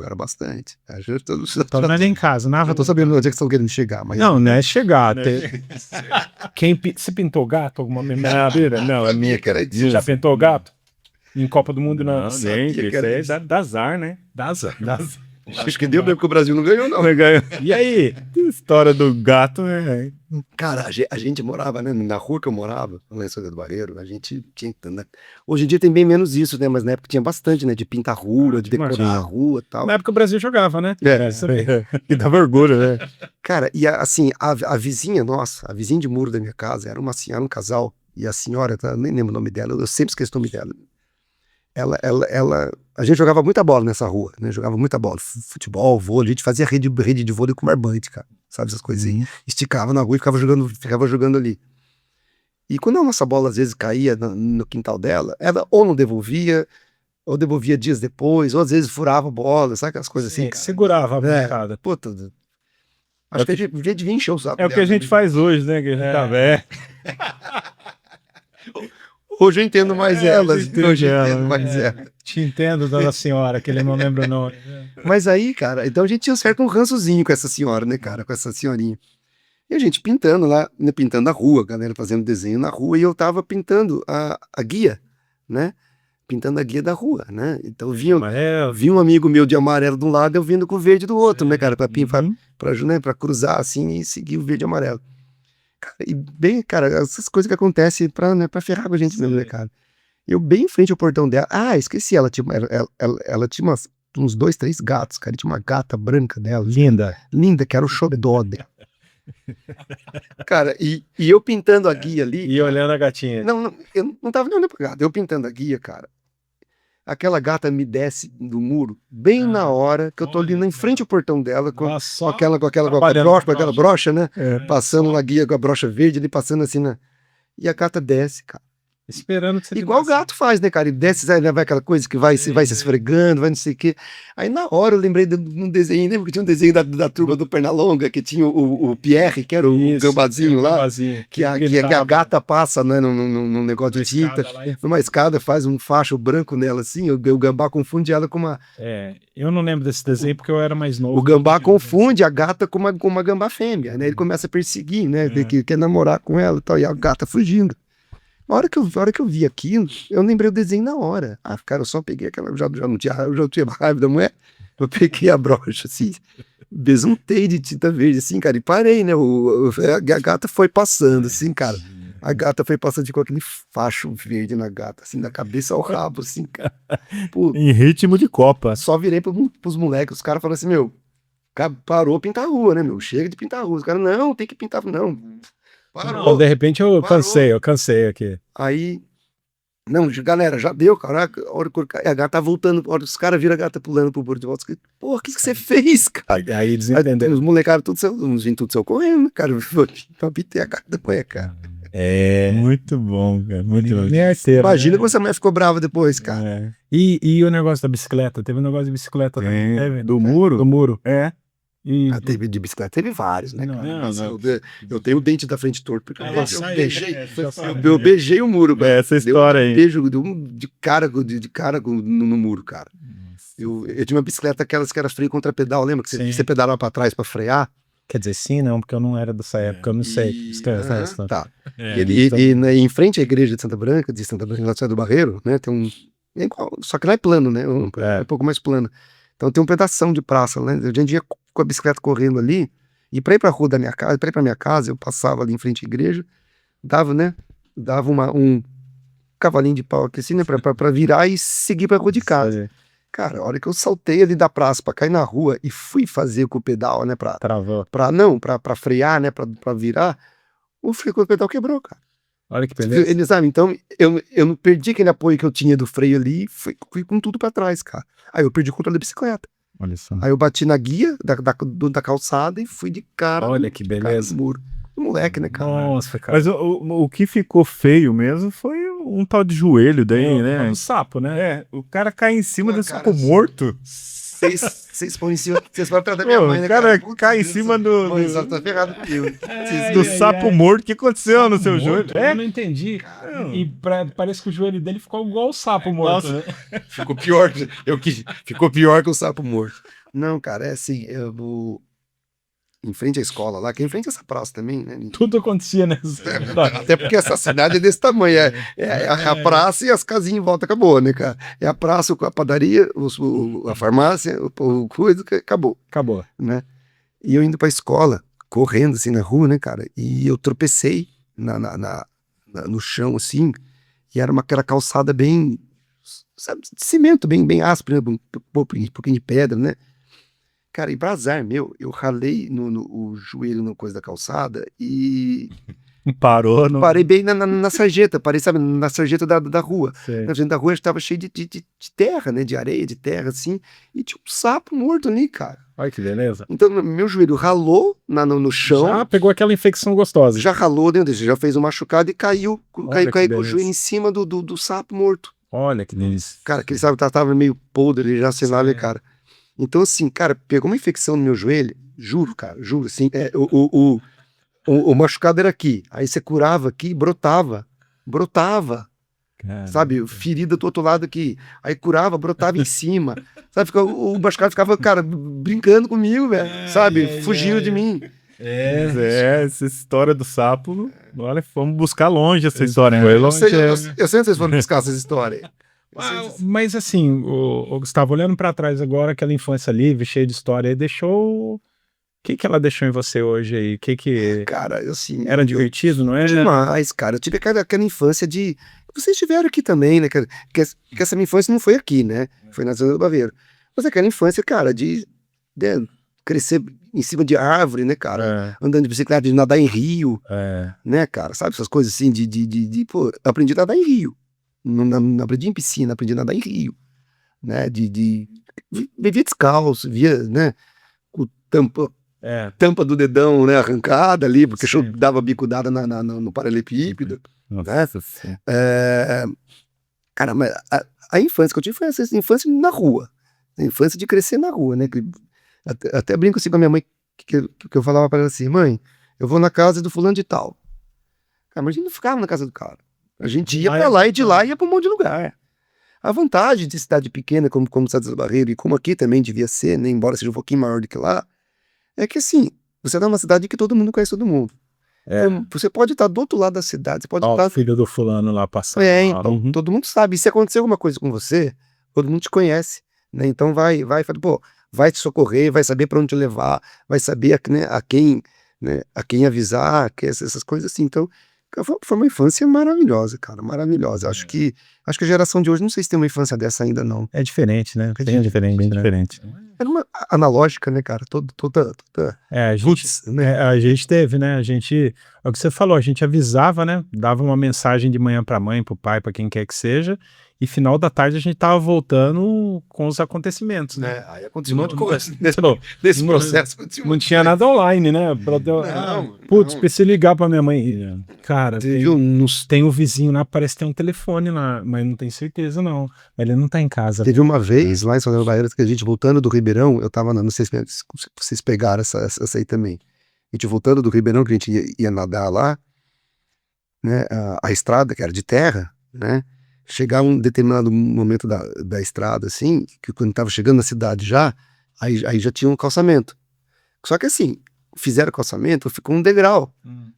era bastante. Então não era em casa, eu tô sabendo onde é que estão querendo chegar, mas... Não é chegar, você pintou gato, alguma memória? Não, a minha que era disso. Já pintou gato? Em Copa do Mundo, não? Não, nem, isso é da azar, né? Da azar. Acho que deu mesmo que o Brasil não ganhou, não. E aí? História do gato, Cara, a gente morava, né? Na rua que eu morava, lá em São José do Barreiro, a gente tinha. Né? Hoje em dia tem bem menos isso, né? Mas na época tinha bastante, né? De pintar rua, de decorar a rua e tal. Na época o Brasil jogava, né? E dava orgulho, né? Cara, e assim, a vizinha nossa, a vizinha de muro da minha casa, era uma senhora, um casal, e a senhora, nem lembro o nome dela, eu sempre esqueço o nome dela. A gente jogava muita bola nessa rua, né? Jogava muita bola, futebol, vôlei, a gente fazia rede de vôlei com barbante, cara, sabe, essas coisinhas. Esticava na rua e ficava jogando ali. E quando a nossa bola às vezes caía no quintal dela, ela ou não devolvia, ou devolvia dias depois, ou às vezes furava a bola, sabe aquelas coisas assim, cara? Segurava a bancada. Puta, acho que a gente devia encher o saco. É o que a gente faz hoje, né? Que a gente tá velho. Hoje eu entendo mais elas. Te entendo, dona senhora, que ele não lembra o nome. Mas aí, cara, então a gente tinha um certo rançozinho com essa senhora, né, cara? Com essa senhorinha. E a gente pintando lá, né, pintando a rua, a galera fazendo desenho na rua, e eu tava pintando a guia, né? Pintando a guia da rua, né? Então vinha um amigo meu de amarelo de um lado, eu vindo com o verde do outro, né, cara? Pra cruzar assim e seguir o verde e amarelo. Cara, e bem, cara, essas coisas que acontecem pra ferrar com a gente mesmo, né, cara? Eu bem em frente ao portão dela, esqueci, ela tinha uns 2, 3 gatos, cara, e tinha uma gata branca dela. Linda, que era o xodó dela. Cara, e eu pintando a guia ali... E olhando a gatinha. Não, eu não tava nem olhando pra gata, eu pintando a guia, cara. Aquela gata me desce do muro bem na hora que eu tô ali em frente ao portão dela com aquela brocha, né? Passando na guia com a brocha verde ali, passando assim, né? E a gata desce, cara. Esperando que você Igual o gato faz, né, cara? Ele desce, aí vai aquela coisa que vai se esfregando, vai não sei o quê. Aí na hora eu lembrei de um desenho, lembra que tinha um desenho da turma do Pernalonga, que tinha o Pierre, que era o gambazinho lá, que a gata passa, né, num negócio de tinta, numa escada, faz um facho branco nela assim, o gambá confunde ela com uma... eu não lembro desse desenho porque eu era mais novo. O gambá confunde a gata com uma gambá fêmea, né? Ele começa a perseguir, né? Quer namorar com ela e tal, e a gata fugindo. A hora que eu vi aquilo, eu lembrei o desenho na hora. Ah, cara, eu só peguei aquela. Já não tinha raiva, eu já tinha raiva da mulher. Eu peguei a brocha, assim, besuntei de tinta verde, assim, cara, e parei, né? A gata foi passando, assim, cara. A gata foi passando com aquele facho verde na gata, assim, da cabeça ao rabo, assim, cara. Pô, Em ritmo de Copa. só virei pros moleques, os caras falaram assim, meu, parou pintar a rua, né, meu? Chega de pintar a rua. Os caras, não, tem que pintar, não. Parou. Não, de repente eu Parou. cansei aqui. Aí, não, galera, já deu, cara. A hora que a gata tá voltando, a hora que os caras viram a gata pulando pro bordo de volta. Porra, o que você fez, cara? Aí eles entenderam. Os molecados, uns vinhos tudo correndo, cara. Pra piter a gata da mulher, cara. Muito bom, cara. Muito bom. Nem arteiro, Imagina né? como essa mulher ficou brava depois, cara. E o negócio da bicicleta? Teve um negócio de bicicleta também, teve? Do muro? Do muro. E... Teve de bicicleta, teve vários, né, cara? Não. Eu tenho o dente da frente torto, porque eu eu beijei o muro, velho. Essa história aí. Beijo de cara no muro, cara. Eu tinha uma bicicleta, aquelas que era freio contra pedal, lembra? Que você pedalava pra trás pra frear? Quer dizer, sim, não, porque eu não era dessa época, eu não sei. Tá. E em frente à igreja de Santa Branca, lá do Barreiro, né? Tem um. É igual, só que não é plano, né? Um pouco mais plano. Então tem um pedação de praça, né? Eu ia com a bicicleta correndo ali, e pra ir pra rua da minha casa, pra ir pra minha casa, eu passava ali em frente à igreja, dava um cavalinho de pau aqui assim, né? Pra virar e seguir pra rua de casa. Cara, a hora que eu saltei ali da praça pra cair na rua e fui fazer com o pedal, né? Travou. Pra frear, né? Pra virar, o freio com o pedal quebrou, cara. Olha que beleza. Ele sabe, então eu não perdi aquele apoio que eu tinha do freio ali, fui com tudo pra trás, cara. Aí eu perdi o controle da bicicleta. Olha só. Aí eu bati na guia da calçada e fui de cara. Olha que beleza. No muro. Moleque, né, cara? Nossa, cara. Mas o que ficou feio mesmo foi um tal de joelho daí, né? O sapo, né? O cara cai em cima do Cara, sapo morto. Vocês põem em cima. Vocês podem tratar minha mãe, né, O cara Puta cai em Deus, cima do mãe, só tá ferrado comigo. do sapo morto. O que aconteceu no seu joelho? Eu não entendi. E parece que o joelho dele ficou igual o sapo morto. Nossa. Né? Ficou pior. Ficou pior que o sapo morto. Não, cara, é assim, em frente à escola lá, que é em frente a essa praça também, né? Tudo acontecia nessa. Até porque essa cidade é desse tamanho. É a praça e as casinhas em volta, acabou, né, cara? É a praça, a padaria, a farmácia, o coisa, acabou. Acabou. Né? E eu indo pra escola, correndo assim na rua, né, cara? E eu tropecei no chão, assim, e era aquela calçada bem, sabe, de cimento, bem áspero, né? Um pouquinho de pedra, né? Cara, e pra azar meu, eu ralei o joelho na coisa da calçada e Parou no... parei bem na sarjeta, parei, sabe, na sarjeta da rua. Sei. Na sarjeta da rua estava cheio de terra, né, de areia, de terra, assim, e tinha um sapo morto ali, cara. Olha que beleza. Então, meu joelho ralou no chão, Já pegou aquela infecção gostosa. já ralou dentro dele, já fez um machucado e caiu Olha que com o beleza. joelho em cima do sapo morto. Olha que delícia. Cara, aquele sapo tava meio podre, ele já, sei lá, né, cara. Então, assim, cara, pegou uma infecção no meu joelho, juro, cara, juro, assim, o machucado era aqui, aí você curava aqui, brotava, Cara. sabe, ferida do outro lado aqui, aí curava, brotava em cima, sabe, o machucado ficava, cara, brincando comigo, velho, sabe, fugindo de mim. Essa história do sapo, olha, fomos buscar longe essa história. Eu Longe, sei que vocês foram buscar essas histórias. Mas assim, o Gustavo, olhando pra trás agora, aquela infância livre, cheia de história, aí deixou... O que ela deixou em você hoje aí? Cara, assim... Era divertido, não era? Demais, cara. Eu tive aquela infância de... Vocês tiveram aqui também, né? Que essa minha infância não foi aqui, né? Foi na Zona do Baveiro. Mas aquela infância, cara, de crescer em cima de árvore, né, cara? Andando de bicicleta, de nadar em rio, né, cara? Sabe essas coisas assim pô, aprendi a nadar em rio. Não aprendi em piscina, aprendi a nadar em rio, né? Vivia descalço, via, né? Com tampa do dedão, né, arrancada ali, porque eu dava bicudada no paralelepípedo. Nossa, sim. Cara, mas a infância que eu tive foi essa infância na rua. A infância de crescer na rua, né? Até brinco assim com a minha mãe, que eu falava para ela assim, mãe, eu vou na casa do fulano de tal. Cara, mas a gente não ficava na casa do cara. A gente ia pra lá e de lá ia pra um monte de lugar. A vantagem de cidade pequena, como Cidade das Barreiras, e como aqui também devia ser, né, embora seja um pouquinho maior do que lá, é que assim, você tá numa cidade que todo mundo conhece todo mundo. Então, você pode estar do outro lado da cidade, você pode Ó, estar... o filho do fulano lá passando. então, todo mundo sabe. E se acontecer alguma coisa com você, todo mundo te conhece, né? Então fala, pô, vai te socorrer, vai saber para onde te levar, vai saber né, a quem avisar, essas coisas assim. Então, foi uma infância maravilhosa, cara, maravilhosa. Acho que a geração de hoje, não sei se tem uma infância dessa ainda, não. É diferente, né? Bem diferente. Era uma analógica, né, cara? Toda A gente, roots, né? a gente teve, né? É o que você falou, a gente avisava, né? Dava uma mensagem de manhã pra mãe, pro pai, pra quem quer que seja, e final da tarde a gente tava voltando com os acontecimentos, né? Aí aconteceu um monte de coisa. Desse processo. Não tinha nada online, né? Putz, preciso ligar pra minha mãe. Cara, tem o vizinho lá, parece que tem um telefone lá, mas não tenho certeza, não. Ele não tá em casa. Teve uma vez lá em São João da Barreira que a gente voltando do Ribeirão, eu tava, não sei se vocês pegaram essa aí também. A gente voltando do Ribeirão, que a gente ia nadar lá, né? A estrada, que era de terra, né? Chegar um determinado momento da estrada, assim, que quando tava chegando na cidade já, aí já tinha um calçamento. Só que assim, fizeram o calçamento, ficou um degrau,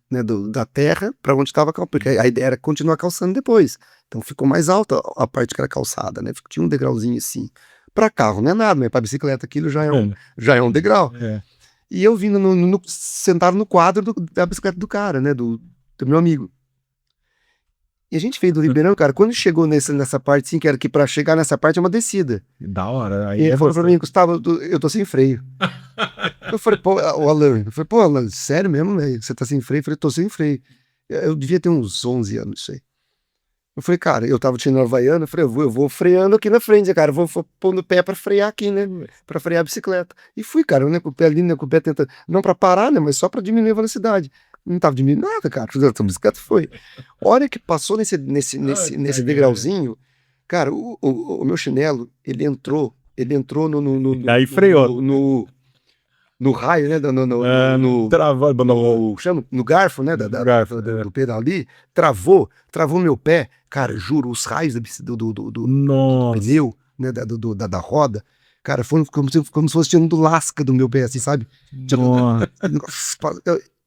né? Da terra para onde estava, porque a ideia era continuar calçando depois. Então ficou mais alta a parte que era calçada, né? Tinha um degrauzinho assim. Para carro não é nada, mas para bicicleta aquilo já é um degrau. E eu vindo sentado no quadro da bicicleta do cara, né? Do meu amigo. E a gente veio do Ribeirão, cara, quando chegou nessa parte, assim, que era que pra chegar nessa parte é uma descida. Da hora. Aí E ele falou pra mim, Gustavo, eu tô sem freio. Eu falei, pô, o Alan, Alan, sério mesmo, velho? Você tá sem freio? Eu falei, tô sem freio. Eu devia ter uns 11 anos, isso aí. Eu falei, cara, eu tava tirando a Havaiana, eu falei, eu vou freando aqui na frente, cara, vou pôr no pé pra frear aqui, né, pra frear a bicicleta. E fui, cara, né, com o pé ali, né, com o pé tentando, não pra parar, né, mas só pra diminuir a velocidade. Não tava diminuindo nada, cara, a bicicleta foi. A hora que passou nesse degrauzinho, cara, o meu chinelo, ele entrou Aí freou. no raio, né? No garfo, né? Do pedal ali, travou meu pé. Cara, juro, os raios do pneu, né? Da roda, cara, foram como se fosse tirando lasca do meu pé, assim, sabe?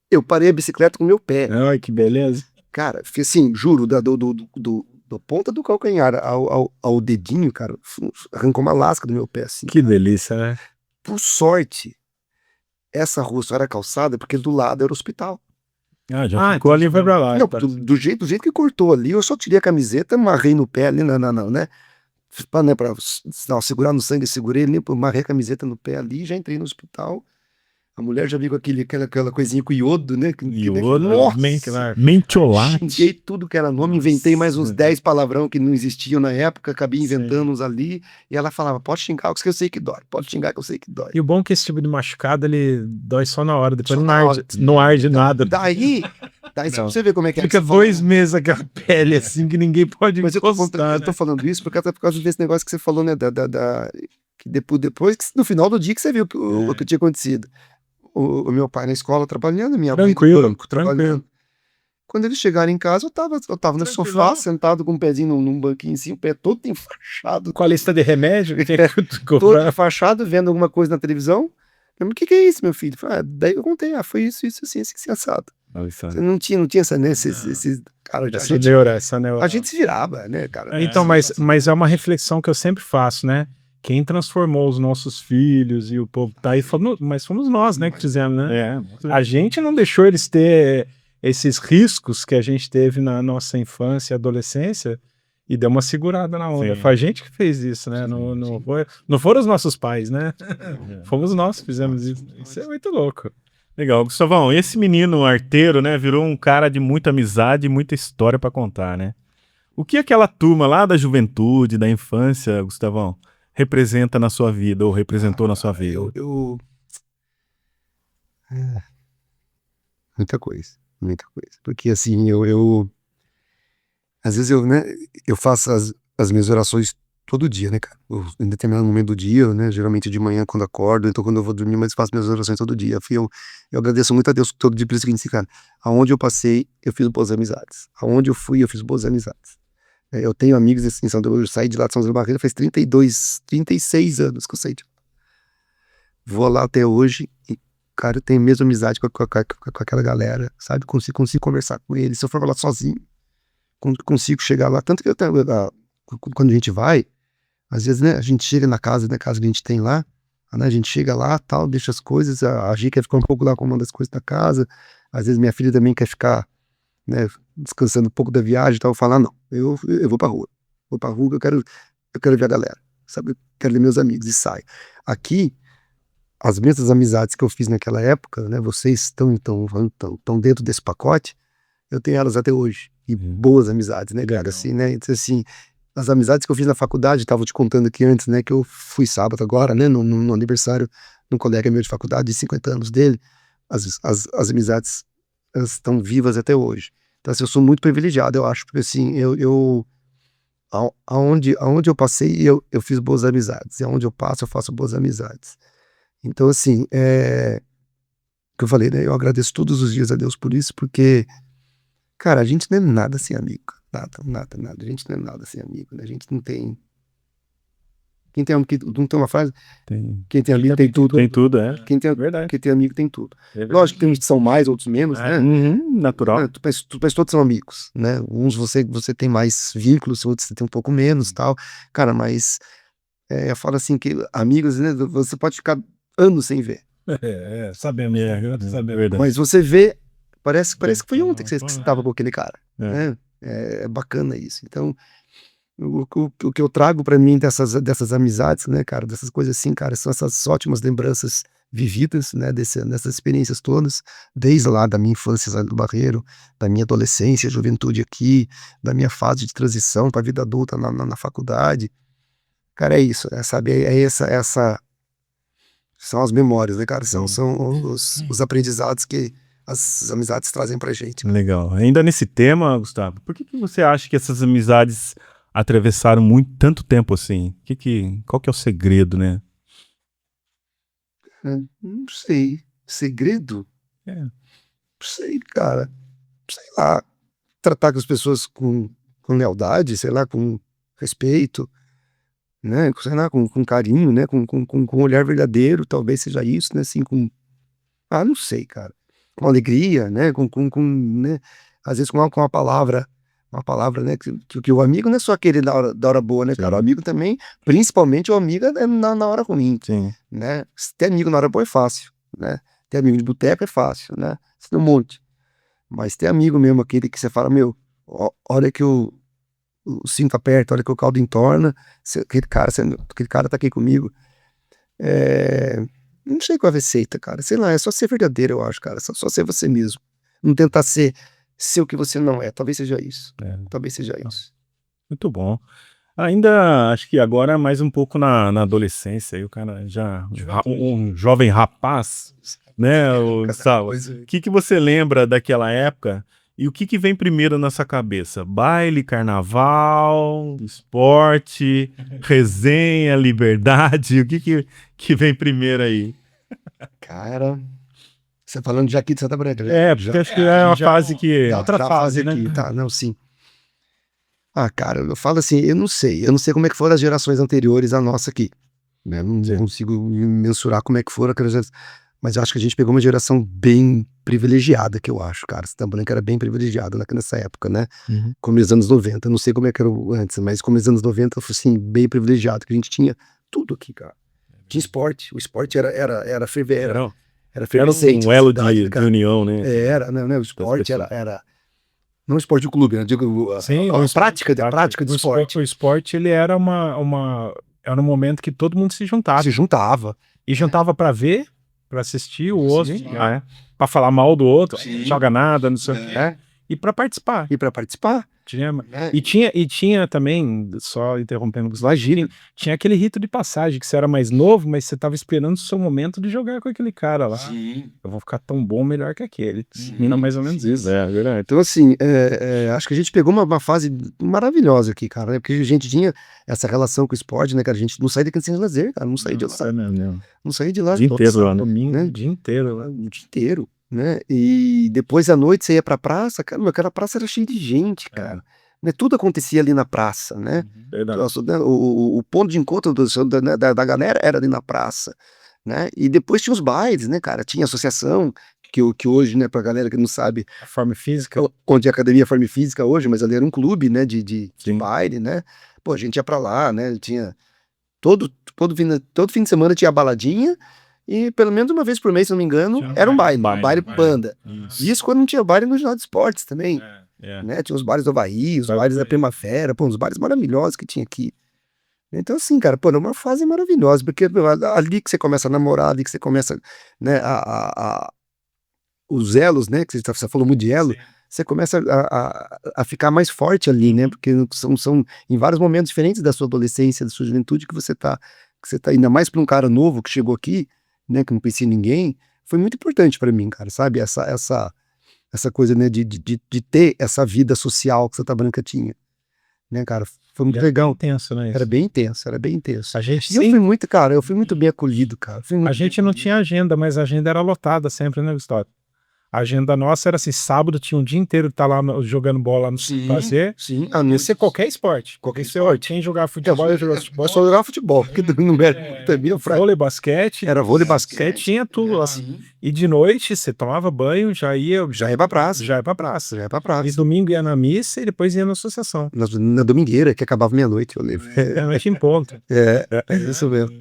Eu parei a bicicleta com o meu pé. Ai, que beleza. Cara, assim, juro, da ponta do calcanhar ao dedinho, cara, arrancou uma lasca do meu pé, assim. Que delícia, né? Por sorte, essa rua só era calçada porque do lado era o hospital. Já ficou ali e foi pra lá. Não, do jeito que cortou ali, eu só tirei a camiseta, amarrei no pé ali, né? Pra segurar no sangue, segurei ali, amarrei a camiseta no pé ali e já entrei no hospital. A mulher já viu com aquela coisinha com iodo, né? Iodo, nossa! Mentiolate. Xinguei tudo que era nome, inventei mais uns 10 palavrão que não existiam na época, acabei inventando uns ali, e ela falava, pode xingar que eu sei que dói, pode xingar que eu sei que dói. E o bom é que esse tipo de machucado, ele dói só na hora, depois não arde nada. Daí só pra você ver como é que fica 2 meses aquela pele assim que ninguém pode encostar. Eu tô falando isso por causa desse negócio que você falou, né, que depois no final do dia que você viu o que tinha acontecido. O meu pai na escola trabalhando, minha mãe tranquilo. Quando eles chegaram em casa, eu tava no sofá, sentado com o pezinho num banquinho assim, o pé todo enfaixado. Com a lista de remédio? Todo enfaixado, vendo alguma coisa na televisão. Eu, o que é isso, meu filho? Daí eu contei, foi isso, assim, assado. Não tinha essa, né, cara, essa neura. A gente se virava, né, cara? Então, mas é uma reflexão que eu sempre faço, né? Quem transformou os nossos filhos e o povo tá aí, mas fomos nós, né, que fizemos, né? A gente não deixou eles ter esses riscos que a gente teve na nossa infância e adolescência e deu uma segurada na onda. Foi a gente que fez isso, né? Não foram os nossos pais, né? Fomos nós que fizemos isso. Isso é muito louco. Legal, Gustavão, esse menino arteiro, né, virou um cara de muita amizade e muita história para contar, né? O que aquela turma lá da juventude, da infância, Gustavão, representa na sua vida, ou representou na sua vida? Muita coisa. Porque assim, eu Às vezes eu faço as minhas orações todo dia, né, cara? Em determinado momento do dia, né? Geralmente de manhã quando acordo, então quando eu vou dormir, mas faço minhas orações todo dia. Eu agradeço muito a Deus todo dia pelo seguinte, assim, cara, aonde eu passei, eu fiz boas amizades. Aonde eu fui, eu fiz boas amizades. Eu tenho amigos assim, eu saí de lá de São José do Barreiro, faz 36 anos que eu saí de lá. Vou lá até hoje e, cara, eu tenho a mesma amizade com aquela galera, sabe? Consigo conversar com eles. Se eu for lá sozinho, consigo chegar lá. Tanto que quando a gente vai, às vezes, né, a gente chega na casa que a gente tem lá, né, a gente chega lá, tal, deixa as coisas, a Gi quer ficar um pouco lá com uma das coisas da casa, às vezes minha filha também quer ficar, né, descansando um pouco da viagem e tal, eu falo, não, eu vou pra rua, eu quero ver a galera, sabe, eu quero ver meus amigos, e saio. Aqui, as mesmas amizades que eu fiz naquela época, né, vocês estão dentro desse pacote, eu tenho elas até hoje, e boas amizades, né, cara, assim, né, então, assim, as amizades que eu fiz na faculdade, estava te contando aqui antes, né, que eu fui sábado agora, né, no aniversário de um colega meu de faculdade, de 50 anos dele, as amizades, elas estão vivas até hoje. Então, assim, eu sou muito privilegiado, eu acho, porque assim, aonde eu passei, eu fiz boas amizades, e aonde eu passo, eu faço boas amizades. Então, assim, o que eu falei, né, eu agradeço todos os dias a Deus por isso, porque, cara, a gente não é nada sem amigo. Nada. A gente não é nada sem amigo, né? A gente não tem. Quem tem amigo, não tem uma frase? Quem tem amigo tem tudo. Tem tudo, é. Quem tem amigo tem tudo. Lógico que tem uns que são mais, outros menos, né? Natural. Mas todos são amigos, né? Uns você tem mais vínculos, outros você tem um pouco menos, tal. Cara, mas eu falo assim que amigos, né? Você pode ficar anos sem ver. Sabemos. Verdade. Mas você vê, parece que foi ontem que você estava com aquele cara, né? É bacana isso. Então, o que eu trago pra mim dessas amizades, né, cara, dessas coisas assim, cara, são essas ótimas lembranças vividas, né, dessas experiências todas, desde lá da minha infância lá do Barreiro, da minha adolescência, juventude aqui, da minha fase de transição pra vida adulta na faculdade. Cara, é isso, sabe? Essa são as memórias, né, cara? São os aprendizados que as amizades trazem pra gente. Legal. Ainda nesse tema, Gustavo, por que você acha que essas amizades atravessaram tanto tempo assim? Qual que é o segredo, né? Não sei. Segredo? Não sei, cara. Sei lá. Tratar com as pessoas com lealdade, sei lá, com respeito, né? Sei lá, com carinho, né? Com um olhar verdadeiro, talvez seja isso, né? Assim, não sei, cara. Com alegria, né? Né? Às vezes com uma palavra, né? Que o amigo não é só aquele da hora boa, né, cara? O amigo também, principalmente o amigo é na hora ruim, né? Ter amigo na hora boa é fácil, né? Ter amigo de boteco é fácil, né? Você tem um monte. Mas ter amigo mesmo, aquele que você fala, meu, hora que o cinto aperta, hora que o caldo entorna, aquele cara tá aqui comigo. Não sei qual é a receita, cara. Sei lá, é só ser verdadeiro, eu acho, cara. Só ser você mesmo. Não tentar ser o que você não é. Talvez seja isso. Talvez seja isso. Muito bom. Ainda, acho que agora mais um pouco na adolescência, aí o cara um jovem rapaz, né, Gustavo? O que você lembra daquela época e o que vem primeiro na sua cabeça? Baile, carnaval, esporte, resenha, liberdade, o que vem primeiro aí? Cara, você falando já aqui de Santa Branca, né? Porque acho que é uma fase que... outra fase, né? Aqui, tá, não, sim. Cara, eu falo assim, eu não sei como é que foram as gerações anteriores à nossa aqui, né? Não consigo mensurar como é que foram aquelas gerações, mas eu acho que a gente pegou uma geração bem privilegiada, que eu acho, cara. Santa Branca era bem privilegiada nessa época, né? Como nos anos 90, não sei como é que era antes, mas como nos anos 90, eu fui assim, bem privilegiado, que a gente tinha tudo aqui, cara. Tinha esporte, o esporte era fervendo. Era fervescente. Era um elo de união, né? O esporte era não esporte de clube, né? Digo, a prática de esporte. O esporte, ele era era um momento que todo mundo se juntava. E juntava pra ver, pra assistir o outro, pra falar mal do outro, joga nada, não sei o quê. E pra participar. né? E tinha também, só interrompendo os Lagirem, tinha aquele rito de passagem, que você era mais novo, mas você tava esperando o seu momento de jogar com aquele cara lá. Sim. Eu vou ficar tão bom, melhor que aquele. Sim, Mina mais ou menos sim. isso. É verdade. Então, assim, acho que a gente pegou uma fase maravilhosa aqui, cara, né? Porque a gente tinha essa relação com o esporte, né, cara? A gente não saía de cantina de lazer, cara, não saía de lá. Não saía de lá. Dia inteiro lá, né? Domingo, Né? o dia inteiro lá. O dia inteiro, né? E depois à noite você ia pra praça, cara, aquela praça era cheia de gente, cara. Né? Tudo acontecia ali na praça, né? Verdade. Né, o ponto de encontro da galera era ali na praça, né? E depois tinha os bailes, né, cara? Tinha associação, que hoje, né, pra galera que não sabe, A forma física. onde é a Academia Forma Física hoje, mas ali era um clube, né, de Sim. baile, né? Pô, a gente ia pra lá, né? Tinha todo fim de semana tinha baladinha e pelo menos uma vez por mês, se não me engano, Tinha um era um baile baile, banda. Isso quando não tinha baile no Jornal de Esportes também, É. né? Tinha os bares do Havaí, os Baile bares do da Havaí. Primavera, pô, uns bares maravilhosos que tinha aqui. Então, assim, cara, pô, é uma fase maravilhosa, porque meu, ali que você começa a namorar, ali que você começa, né, os elos, né, que você falou muito de elo, você começa a ficar mais forte ali, né, porque são em vários momentos diferentes da sua adolescência, da sua juventude, que você tá ainda mais para um cara novo que chegou aqui, né, que não conhecia ninguém, foi muito importante para mim, cara, sabe, essa coisa, né, de ter essa vida social que Santa Branca tinha, né, cara, foi muito legal. Intenso, né? Era bem intenso, era bem intenso. A gente E eu fui muito bem acolhido, cara. A gente não tinha agenda, mas a agenda era lotada sempre, né, Gustavo? A agenda nossa era assim, sábado tinha um dia inteiro que tá lá jogando bola no fazer. Sim, Podia ser qualquer esporte. Qualquer esporte. Quem jogar futebol, eu jogava futebol. eu só jogava futebol, porque não era também Vôlei, basquete. Era vôlei, basquete, Tinha tudo lá. E de noite, você tomava banho, já ia pra praça. já ia pra praça. Já ia pra praça. E domingo ia na missa e depois ia na associação. Na domingueira, que acabava meia-noite, eu lembro. Meia-noite em ponto. É isso mesmo.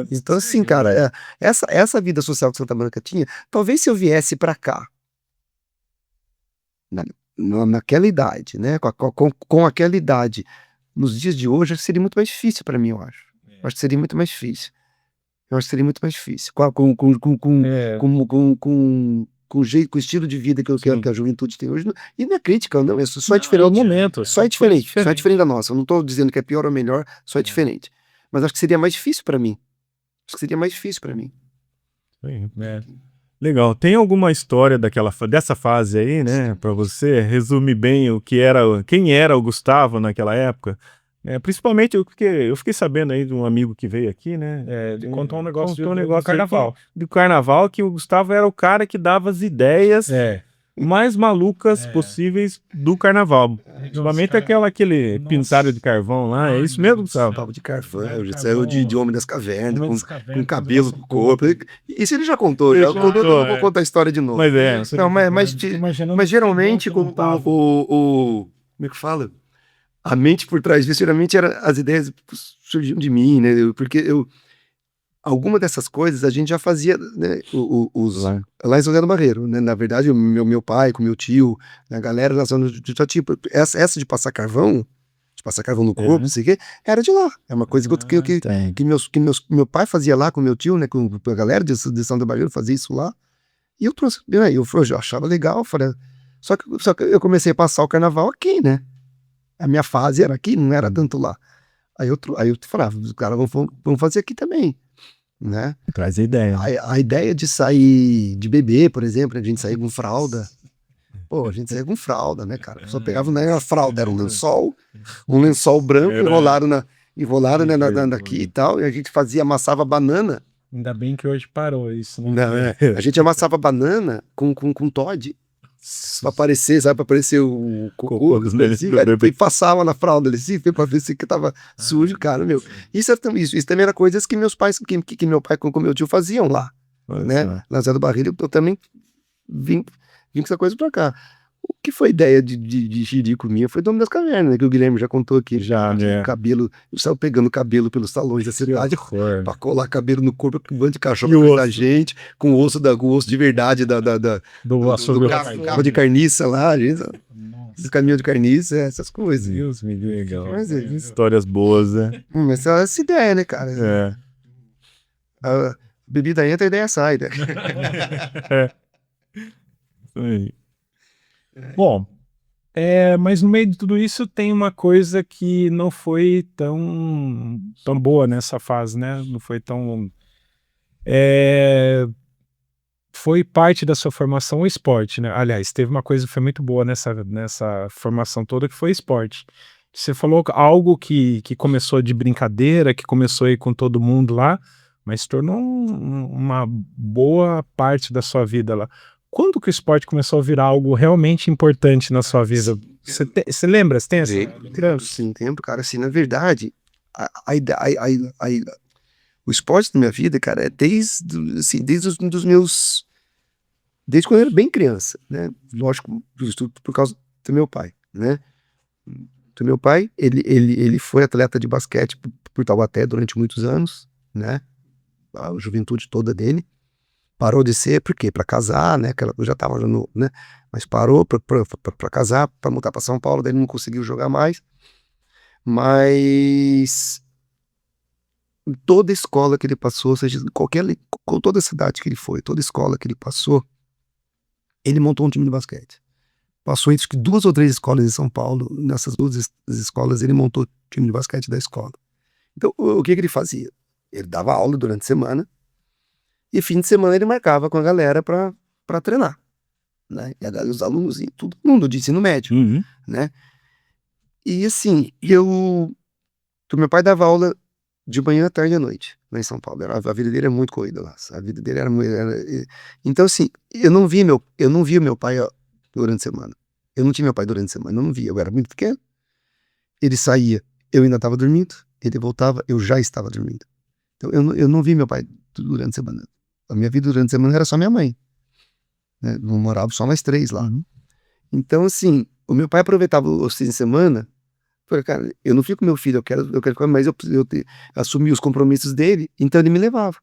Então, assim, cara, essa vida social que Santa Branca tinha, talvez se eu viesse pra cá, naquela idade, né, com aquela idade, nos dias de hoje, seria muito mais difícil pra mim, eu acho. Eu acho que seria muito mais difícil. Eu acho que seria muito mais difícil. Com o jeito, com o estilo de vida que eu quero que a juventude tem hoje. E não é crítica, não. Só é diferente. É o momento. Só é diferente. Só é diferente da nossa. Eu não estou dizendo que é pior ou melhor, só é diferente. Mas acho que seria mais difícil para mim. Acho que seria mais difícil para mim. Legal. Tem alguma história dessa fase aí, né, para você? Resume bem quem era o Gustavo naquela época? Principalmente porque eu fiquei sabendo aí de um amigo que veio aqui, né? Contou um negócio do carnaval. Do carnaval, que o Gustavo era o cara que dava as ideias mais malucas possíveis do carnaval. Principalmente aquele pintário de carvão lá. É isso mesmo, Gustavo? Pau de carvão, já saiu de Homem das Cavernas, com cabelo no corpo. Isso ele já contou, eu não vou contar a história de novo. Mas Não, mas geralmente, como é que fala? A mente por trás disso, geralmente, as ideias surgiam de mim, né? Porque alguma dessas coisas a gente já fazia, né? Lá em São José do Barreiro, né? Na verdade, o meu pai, com meu tio, a galera já tipo, essa de passar carvão no corpo, não sei o quê, era de lá. É uma coisa que meu pai fazia lá com meu tio, né? Com a galera de São José do Barreiro, fazia isso lá. E eu trouxe, né? Eu achava legal, falei, só que eu comecei a passar o carnaval aqui, né? A minha fase era aqui, não era tanto lá. Aí eu falava, os caras vão fazer aqui também, né? Traz a ideia. A ideia de sair, de beber, por exemplo, a gente sair com fralda. Pô, a gente saía com fralda, né, cara? Só pegava, não era uma fralda, era um lençol branco, enrolaram né, daqui e tal, e a gente amassava banana. Ainda bem que hoje parou isso, né? Não, a gente amassava banana com Toddy. Pra aparecer o cocô, e passava na fralda ali, pra ver se que tava sujo, cara, meu. Isso também era coisas que meus pais, que meu pai com meu tio faziam lá, né? Na Zé do Barreiro, eu também vim com essa coisa pra cá. O que foi ideia de Jirico minha foi do Homem das Cavernas, né, que o Guilherme já contou aqui. Cabelo, eu saiu pegando cabelo pelos salões da cidade, pra colar cabelo no corpo, com um bando de cachorro da gente, com o osso de verdade do carro de carniça lá, gente. Esse caminhão de carniça, essas coisas. Deus me legal. Mas histórias boas, né? Mas essa ideia, né, cara? A bebida entra, a ideia sai, né? Isso aí. Bom, Mas no meio de tudo isso tem uma coisa que não foi tão boa nessa fase, né? Não foi tão... Foi parte da sua formação o esporte, né? Aliás, teve uma coisa que foi muito boa nessa formação toda, que foi esporte. Você falou algo que começou de brincadeira, que começou aí com todo mundo lá, mas se tornou uma boa parte da sua vida lá. Quando que o esporte começou a virar algo realmente importante na sua vida? Você lembra? Você tem essa lembrança? Sim, tempo, cara. Assim, na verdade, o esporte na minha vida, cara, é desde dos meus... Desde quando eu era bem criança, né? Lógico, por causa do meu pai, né? Do meu pai, ele foi atleta de basquete por Taubaté durante muitos anos, né? A juventude toda dele. Parou de ser, por quê? Para casar, né? Que eu já tava no, né? Mas parou para casar, para mudar para São Paulo, daí ele não conseguiu jogar mais. Mas toda escola que ele passou, seja toda cidade que ele foi, toda escola que ele passou, ele montou um time de basquete. Passou entre 2 ou 3 escolas em São Paulo, nessas 2 escolas ele montou o time de basquete da escola. Então, o que ele fazia? Ele dava aula durante a semana, e fim de semana ele marcava com a galera para treinar, né? E os alunos, e todo mundo de ensino médio, né? E assim, meu pai dava aula de manhã, tarde e à noite, lá em São Paulo. A vida dele é muito corrida lá. A vida dele então assim, eu não vi o meu pai durante a semana. Eu não tinha meu pai durante a semana, eu não via. Eu era muito pequeno. Ele saía, eu ainda estava dormindo. Ele voltava, eu já estava dormindo. Então eu não vi meu pai durante a semana. A minha vida durante a semana era só minha mãe, né? Não morava só nós 3 lá. Então assim, o meu pai aproveitava os fins de semana. Falei, cara, eu não fico com meu filho, eu quero ficar, mas eu assumi os compromissos dele, então ele me levava.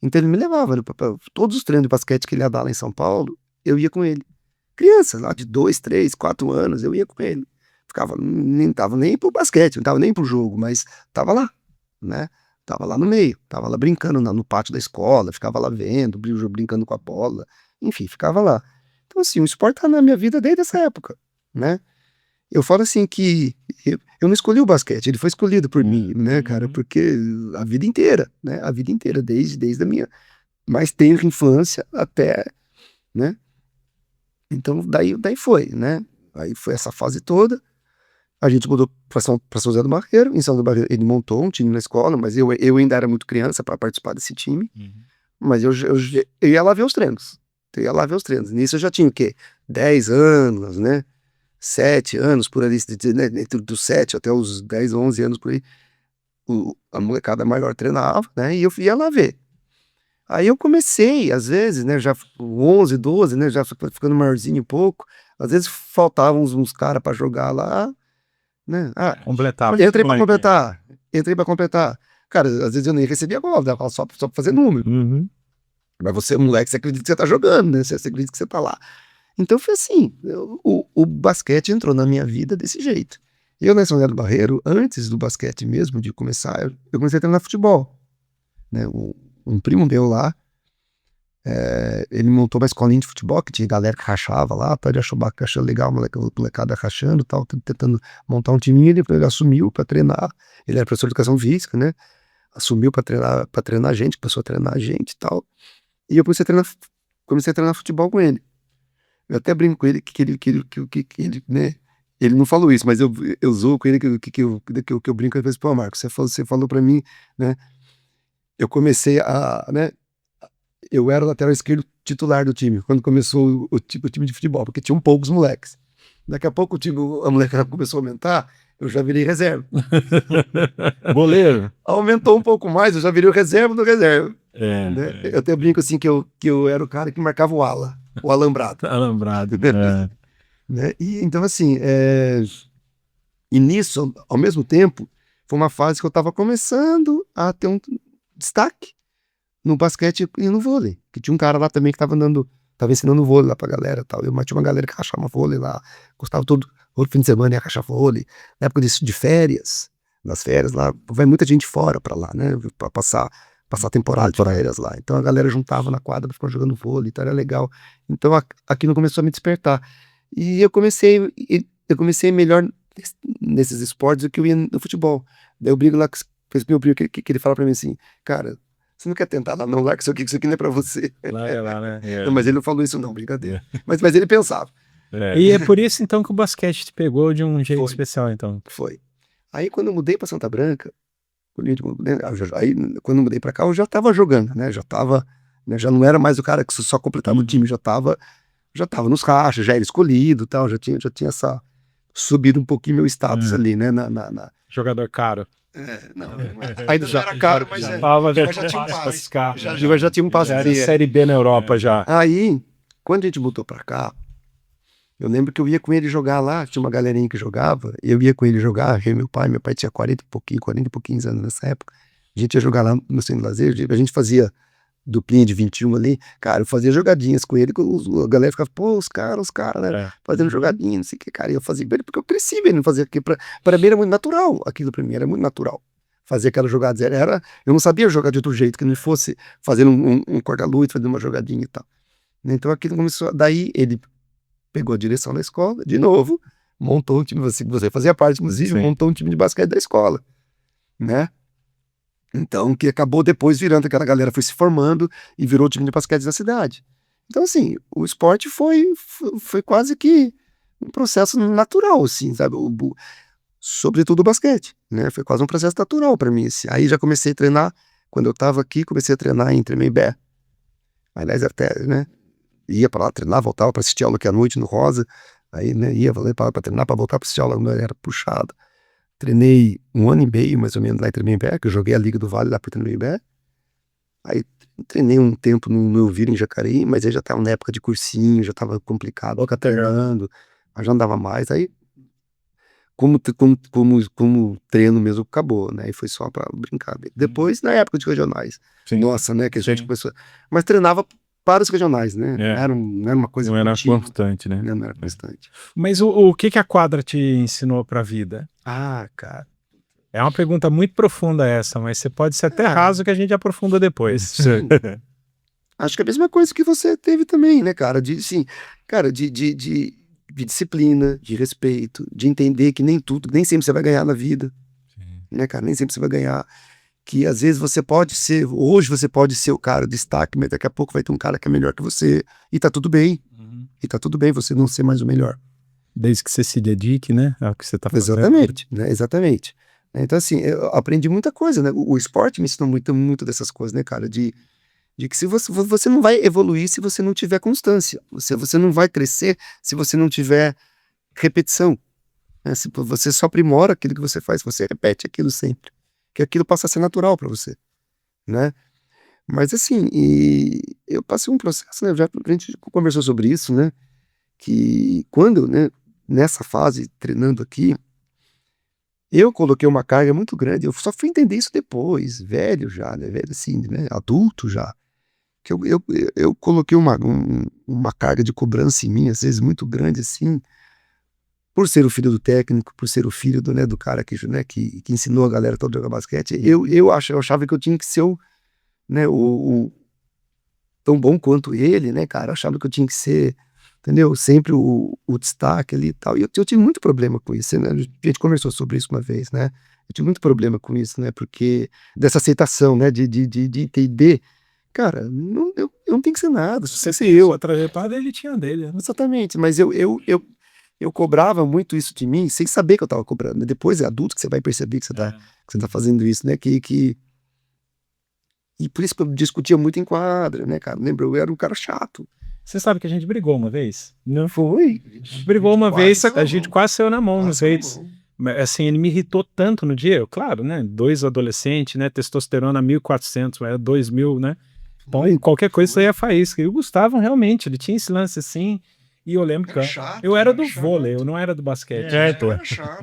Pra todos os treinos de basquete que ele ia dar lá em São Paulo, eu ia com ele. Criança, lá de 2, 3, 4 anos, eu ia com ele. Nem tava nem pro basquete, não tava nem pro jogo, mas tava lá, né? Tava lá no meio, tava lá brincando no pátio da escola, ficava lá vendo, brincando com a bola, enfim, ficava lá. Então assim, o esporte tá na minha vida desde essa época, né? Eu falo assim que eu não escolhi o basquete, ele foi escolhido por mim, né, cara? Porque a vida inteira, né? A vida inteira, desde a minha mais tenra infância até, né? Então, daí foi, né? Aí foi essa fase toda. A gente mudou para São José do Barreiro. Em São José do Barreiro, ele montou um time na escola, mas eu ainda era muito criança para participar desse time. Mas eu ia lá ver os treinos. Nisso eu já tinha o quê? 10 anos, né? 7 anos por ali, né? Entre dos 7 até os 10, 11 anos por aí. A molecada maior treinava, né? E eu ia lá ver. Aí eu comecei, às vezes, né? Já 11, 12, né? Já ficando maiorzinho um pouco. Às vezes faltavam uns caras para jogar lá, né? Completava. Entrei para completar. Cara, às vezes eu nem recebia bola, dava só pra fazer número. Mas você, moleque, você acredita que você tá jogando, né? Você acredita que você tá lá. Então foi assim, o basquete entrou na minha vida desse jeito. Eu, na São José do Barreiro, antes do basquete mesmo, de começar, eu comecei a treinar futebol, né? Um primo meu lá, ele montou uma escolinha de futebol, que tinha galera que rachava lá, ele achou legal, molecada rachando, tal, tentando montar um time. Ele assumiu para treinar, ele era professor de educação física, né? Assumiu para treinar a gente, começou a treinar a gente e tal. E eu comecei a treinar futebol com ele. Eu até brinco com ele que ele, né? Ele não falou isso, mas eu zoo com ele que eu brinco às vezes. Pô, Marcos, você falou para mim, né? Eu comecei né? Eu era o lateral esquerdo titular do time, quando começou o time de futebol, porque tinham poucos moleques. Daqui a pouco a molecada começou a aumentar, eu já virei reserva. Goleiro. Aumentou um pouco mais, eu já virei o reserva do reserva. Né? Eu até brinco assim que eu era o cara que marcava o alambrado. Alambrado. Né? E então assim, e nisso, ao mesmo tempo, foi uma fase que eu estava começando a ter um destaque no basquete e no vôlei, que tinha um cara lá também que estava ensinando vôlei lá pra galera, tal. Tinha uma galera que rachava vôlei lá, gostava todo fim de semana ia rachar vôlei. Na época de férias, nas férias lá, vai muita gente fora pra lá, né, pra passar temporadas férias lá. Então a galera juntava na quadra pra ficar jogando vôlei, então era legal. Então aquilo começou a me despertar. E eu comecei melhor nesses esportes do que eu ia no futebol. Daí eu brigo lá com meu primo, que ele fala pra mim assim, cara, você não quer tentar lá não, larga isso aqui não é pra você. Lá, né? Não, mas ele não falou isso não, brincadeira. Mas ele pensava. E é por isso então que o basquete te pegou de um jeito Foi. especial, então. Foi. Aí quando eu mudei pra Santa Branca, aí quando eu mudei pra cá, eu já tava jogando, né? Já tava, né? Já não era mais o cara que só completava o time, já tava nos caixas, já era escolhido, tal, já tinha subido um pouquinho meu status ali, né? Jogador caro. Não, ainda já era caro, mas já tinha um passe. Já tinha um passe. Já era Série B na Europa já. Aí, quando a gente mudou pra cá, eu lembro que eu ia com ele jogar lá, tinha uma galerinha que jogava, eu ia com ele jogar, eu e meu pai tinha 40 e pouquinhos anos nessa época, a gente ia jogar lá no Centro de Lazer, a gente fazia duplinha de 21 ali, cara, eu fazia jogadinhas com ele, a galera ficava, pô, os caras, né, fazendo jogadinha, não sei o que, cara, e eu fazia bem, porque eu cresci bem, não fazia aquilo, pra mim era muito natural, aquilo pra mim era muito natural, fazer aquelas jogadas, eu não sabia jogar de outro jeito, que não fosse fazendo um corta-luz, fazendo uma jogadinha e tal, então aquilo começou, daí ele pegou a direção da escola, de novo, montou um time, você fazia parte, inclusive, montou um time de basquete da escola, né? Então, que acabou depois virando, aquela galera foi se formando e virou o time de basquete da cidade. Então, assim, o esporte foi quase que um processo natural, assim, sabe? Sobretudo o basquete, né? Foi quase um processo natural para mim, assim. Aí já comecei a treinar, quando eu tava aqui, comecei a treinar em Tremembé. Aliás, até, né? Ia para lá treinar, voltava para assistir aula aqui à noite no Rosa, aí, né, ia para treinar, para voltar para assistir aula, não era puxado. Treinei 1 ano e meio, mais ou menos, lá em Tremembé, que eu joguei a Liga do Vale lá para Tremembé. Aí treinei um tempo no Elvira, em Jacareí, mas aí já estava na época de cursinho, já estava complicado, ficar treinando, aí já não dava mais. Aí, como treino mesmo, acabou, né? E foi só para brincar. Depois, na época de regionais, nossa, né, que a gente começou... Mas treinava para os regionais, né? Não era uma coisa... Não era constante, né? Não era constante. Mas o que a quadra te ensinou pra vida? Ah, cara. É uma pergunta muito profunda essa, mas você pode ser até raso que a gente aprofunda depois. Acho que é a mesma coisa que você teve também, né, cara? De disciplina, de respeito, de entender que nem sempre você vai ganhar na vida. Né, cara? Nem sempre você vai ganhar. Que às vezes hoje você pode ser o cara de destaque, mas daqui a pouco vai ter um cara que é melhor que você. E tá tudo bem. E tá tudo bem você não ser mais o melhor. Desde que você se dedique, né, ao que você tá fazendo. Exatamente, né? Exatamente. Então, assim, eu aprendi muita coisa, né? O esporte me ensinou muito dessas coisas, né, cara? De que se você não vai evoluir se você não tiver constância. Você não vai crescer se você não tiver repetição. Né? Se você só aprimora aquilo que você faz, você repete aquilo sempre. Que aquilo passa a ser natural para você, né? Mas assim, eu passei um processo, né? A gente conversou sobre isso, né? Que quando, né, nessa fase, treinando aqui, eu coloquei uma carga muito grande, eu só fui entender isso depois, velho já, né? Velho assim, né? Adulto já. Que eu coloquei uma carga de cobrança em mim, às vezes muito grande, assim, por ser o filho do técnico, por ser o filho do cara que ensinou a galera toda a jogar basquete, eu achava que eu tinha que ser tão bom quanto ele, né, cara? Eu achava que eu tinha que ser, entendeu? Sempre o destaque ali e tal. E eu tive muito problema com isso, né? A gente conversou sobre isso uma vez, né? Eu tive muito problema com isso, né? Porque dessa aceitação, né? De entender, cara, eu não tenho que ser nada. Se você eu, a trajetória ele tinha dele. Né? Exatamente, mas eu cobrava muito isso de mim, sem saber que eu tava cobrando. Depois é adulto que você vai perceber que você tá fazendo isso, né? E por isso que eu discutia muito em quadra, né, cara? Lembra, eu era um cara chato. Você sabe que a gente brigou uma vez? Não foi? Brigou uma vez, a gente quase saiu na mão uma vez. Assim, ele me irritou tanto no dia, claro, né? 2 adolescentes, né? Testosterona 1.400, era 2.000, né? Então, qualquer coisa isso aí é faísca. E o Gustavo, realmente, ele tinha esse lance assim. E eu lembro que eu era do vôlei, eu não era do basquete.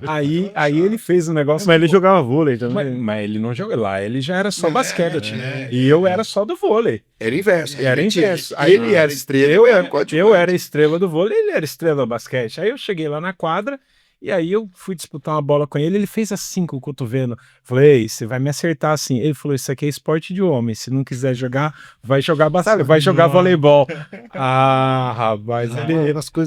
Aí ele fez um negócio. Mas ele jogava vôlei também. Mas ele não jogava lá, ele já era só basquete. E eu era só do vôlei. Era inverso. Era inverso. Aí ele era estrela, eu era estrela do vôlei, ele era estrela do basquete. Aí eu cheguei lá na quadra E aí eu fui disputar uma bola com ele fez assim com o cotovelo. Falei, você vai me acertar assim. Ele falou, isso aqui é esporte de homem, se não quiser jogar, vai jogar basquete, vai jogar voleibol. Ah, rapaz,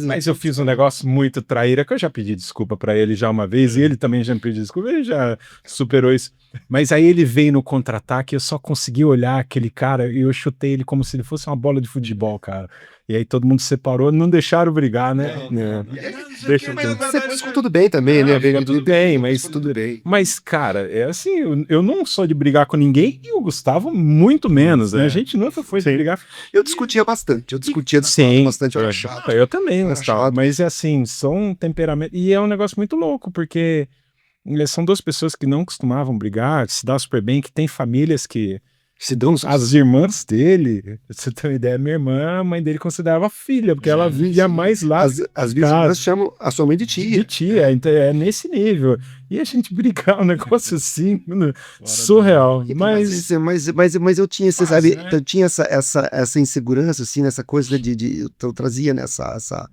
mas eu fiz um negócio muito traíra, que eu já pedi desculpa pra ele já uma vez, e ele também já me pediu desculpa, ele já superou isso. Mas aí ele veio no contra-ataque, eu só consegui olhar aquele cara e eu chutei ele como se ele fosse uma bola de futebol, cara. E aí todo mundo separou, não deixaram brigar, né? Deixa mas ficou tudo bem também, né? Tudo bem, mas tudo bem. Mas, cara, é assim, eu não sou de brigar com ninguém e o Gustavo muito menos, né? A gente nunca foi de brigar. Eu discutia bastante, bastante. Eu era chato. Eu também, Gustavo. Mas é assim, são temperamento. E é um negócio muito louco, porque são duas pessoas que não costumavam brigar, se dá super bem, que tem famílias que. Se dão As irmãs dele, pra você ter uma ideia, minha irmã, a mãe dele considerava filha, porque ela vivia mais lá. As irmãs chamam a sua mãe de tia. De tia, então é nesse nível. E a gente brigar um negócio assim, surreal. Mas eu tinha, você sabe, eu tinha essa insegurança, assim, nessa coisa eu trazia essa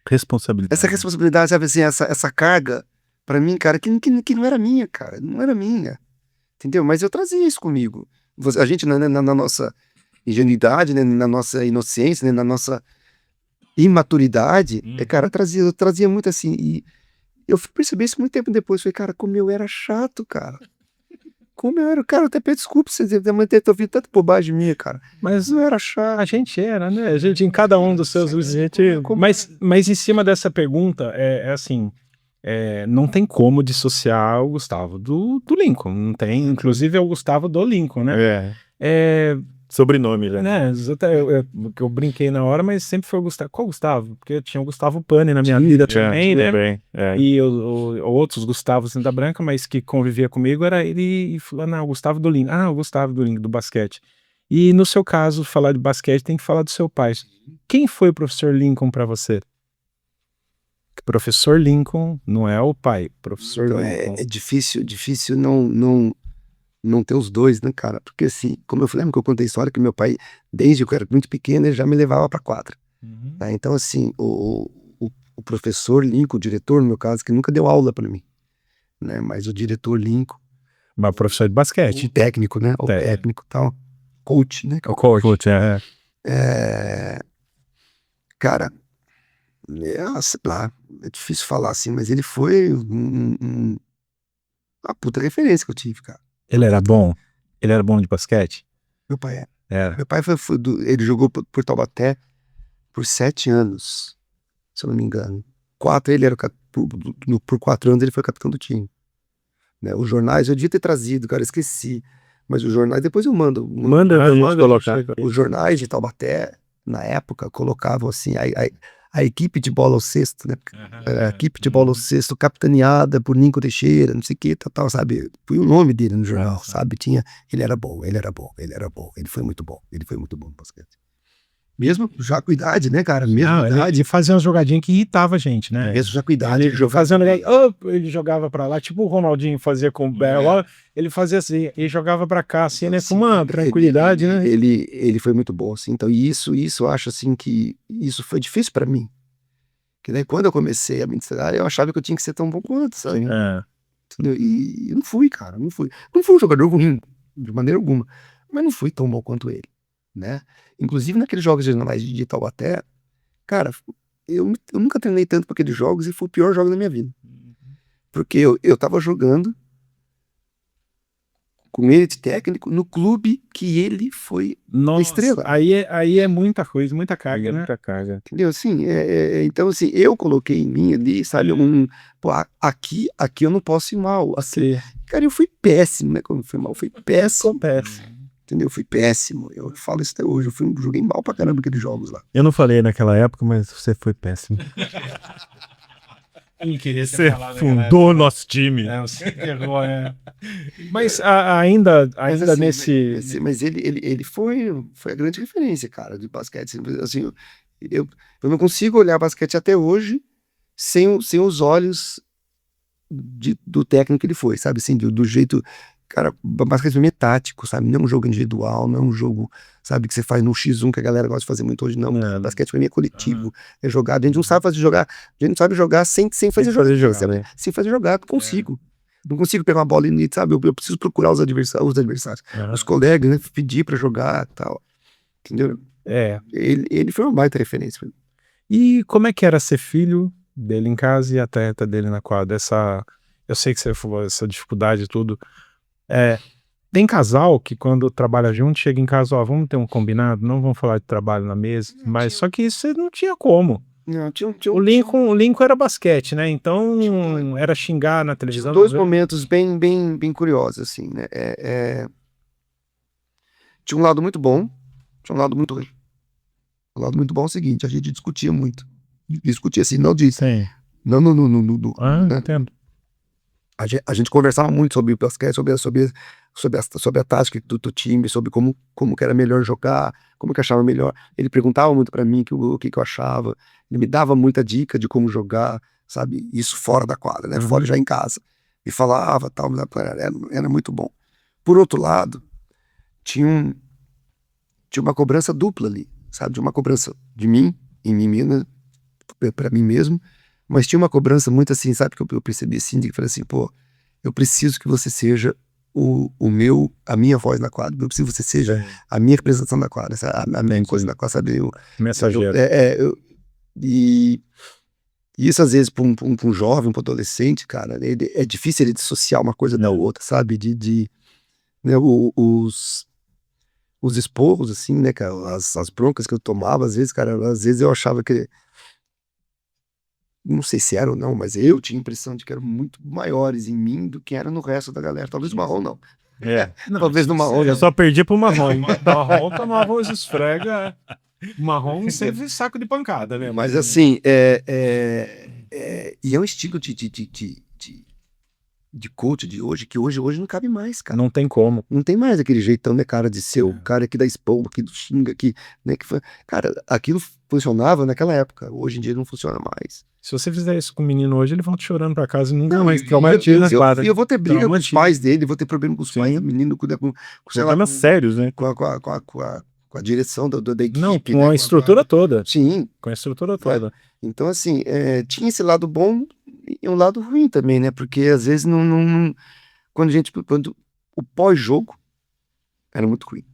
Responsabilidade. Essa responsabilidade, sabe, assim, essa carga, pra mim, cara, que não era minha, cara, não era minha. Entendeu? Mas eu trazia isso comigo. A gente, na nossa ingenuidade, né, na nossa inocência, né, na nossa imaturidade, cara, eu trazia muito assim. E eu percebi isso muito tempo depois. Falei, cara, como eu era chato, cara. Como eu era, cara, eu até peço desculpa você ter ouvido tanta bobagem minha, cara. Mas não era chato. A gente era, né? A gente, em cada um dos seus. Mas em cima dessa pergunta, é assim. Não tem como dissociar o Gustavo do Lincoln, não tem, inclusive é o Gustavo do Lincoln, né? Sobrenome, né? Eu brinquei na hora, mas sempre foi o Gustavo. Qual Gustavo? Porque eu tinha o Gustavo Pani na minha vida também, né? E outros Gustavos da Branca, mas que convivia comigo, era ele e falando, o Gustavo do Lincoln. O Gustavo do Lincoln, do basquete. E no seu caso, falar de basquete tem que falar do seu pai. Quem foi o professor Lincoln para você? Professor Lincoln não é o pai, professor então, Lincoln. É difícil não ter os dois, né, cara? Porque assim, como eu falei, que eu contei a história que meu pai, desde que eu era muito pequeno, ele já me levava pra quadra. Tá? Então, assim, o professor Lincoln, o diretor, no meu caso, que nunca deu aula pra mim, né? Mas o diretor Lincoln. Mas professor de basquete. O técnico, né? O técnico e tal. Coach, né? O coach, Cara, sei lá, é difícil falar assim, mas ele foi uma puta referência que eu tive, cara. Ele era bom? Ele era bom de basquete? Meu pai é. Era. Meu pai ele jogou por Taubaté por 7 anos, se eu não me engano. 4, ele era por 4 anos ele foi capitão do time. Né? Os jornais, eu devia ter trazido, cara, esqueci. Mas os jornais, depois eu mando. Manda colocar. Os jornais de Taubaté, na época, colocavam assim, a equipe de bola ao cesto, né? A equipe de bola ao cesto, capitaneada por Ninco Teixeira, não sei o que, tal, sabe? Foi o nome dele no jornal, sabe? Ele era bom, ele foi muito bom no basquete. Mesmo já com idade, né, cara? Ele fazia umas jogadinhas que irritava a gente, né? Mesmo já com idade. Ele jogava pra lá, tipo o Ronaldinho fazia com o Bell, ele fazia assim, e jogava pra cá, assim, né? Com uma tranquilidade, né? Ele foi muito bom, assim. Então, isso eu acho, assim, que isso foi difícil pra mim. Porque daí, quando eu comecei a ministrar, eu achava que eu tinha que ser tão bom quanto, sabe? Entendeu? E eu não fui, cara, não fui. Não fui um jogador ruim, de maneira alguma. Mas não fui tão bom quanto ele, né? Inclusive, naqueles jogos regionais de Taubaté, cara, eu nunca treinei tanto para aqueles jogos e foi o pior jogo da minha vida. Porque eu tava jogando com ele de técnico no clube que ele foi a estrela. Aí é muita coisa, muita carga, né? Muita carga. Entendeu? Assim, então, assim, eu coloquei em mim ali, sabe, aqui eu não posso ir mal. Assim, cara, eu fui péssimo, né? Quando foi mal, fui péssimo. Entendeu? Eu fui péssimo. Eu falo isso até hoje. Eu joguei mal pra caramba aqueles jogos lá. Eu não falei naquela época, mas você foi péssimo. Você fundou o nosso time. Você errou, Mas ainda assim, nesse... Mas ele foi a grande referência, cara, de basquete. Assim, eu não consigo olhar basquete até hoje sem os olhos do técnico que ele foi, sabe? Assim, do jeito cara, basquete pra mim é tático, sabe? Não é um jogo individual, não é um jogo, sabe, que você faz no X1, que a galera gosta de fazer muito hoje, não. Basquete pra mim é coletivo, é jogado. A gente não sabe fazer jogar, a gente não sabe jogar sem fazer jogar, sabe? Sem fazer jogar, não consigo. Não consigo pegar uma bola e, sabe, eu preciso procurar os adversários, os colegas, né? Pedir pra jogar e tal. Entendeu? Ele foi uma baita referência pra mim. E como é que era ser filho dele em casa e atleta dele na quadra? Eu sei que você falou essa dificuldade e tudo. Tem casal que quando trabalha junto, chega em casa, ó, vamos ter um combinado, não vamos falar de trabalho na mesa, mas só que isso não tinha como. Não, O Lincoln era basquete, né? Então era xingar na televisão. Dois momentos bem curiosos, assim, né? Tinha um lado muito bom, tinha um lado muito ruim. O lado muito bom é o seguinte, a gente discutia muito. Discutia assim, não disse. Sim. Não, né? Entendo. A gente conversava muito sobre o basquete, sobre a tática do time, sobre como que era melhor jogar, como que achava melhor. Ele perguntava muito pra mim o que eu achava. Ele me dava muita dica de como jogar, sabe? Isso fora da quadra, né? Fora já em casa. E falava, tal, era muito bom. Por outro lado, tinha uma cobrança dupla ali, sabe? De uma cobrança de mim, em mim mesmo, pra mim mesmo, mas tinha uma cobrança muito assim, sabe? Que eu percebi assim, de que falei assim, pô, eu preciso que você seja a minha voz na quadra, eu preciso que você seja a minha representação da quadra, a minha coisa na quadra, sabe? Mensageiro. E isso às vezes para um jovem, para um adolescente, cara, é difícil ele dissociar uma coisa da outra, sabe? Né, os esporros, assim, né, cara, as broncas que eu tomava, às vezes eu achava que, não sei se era ou não, mas eu tinha a impressão de que eram muito maiores em mim do que era no resto da galera. Talvez no Marrom não. Talvez no Marrom. Eu só perdi pro Marrom. Marrom tomava os esfrega. Marrom sempre saco de pancada, né? Mas assim, e é um estilo de coach de hoje, que hoje não cabe mais, cara. Não tem como. Não tem mais aquele jeitão, né, cara, de ser o cara que dá esporro, que xinga, né, cara, aquilo funcionava naquela época, hoje em dia não funciona mais. Se você fizer isso com o menino hoje, ele volta chorando pra casa e nunca Não, mais eu vou ter briga com os pais dele, vou ter problema com os pais do menino, com sei lá, Problemas sérios, né? com a direção da equipe. Não, com a estrutura toda. Sim. Com a estrutura toda. Então, assim, tinha esse lado bom e um lado ruim também, né? Porque às vezes quando o pós-jogo era muito ruim.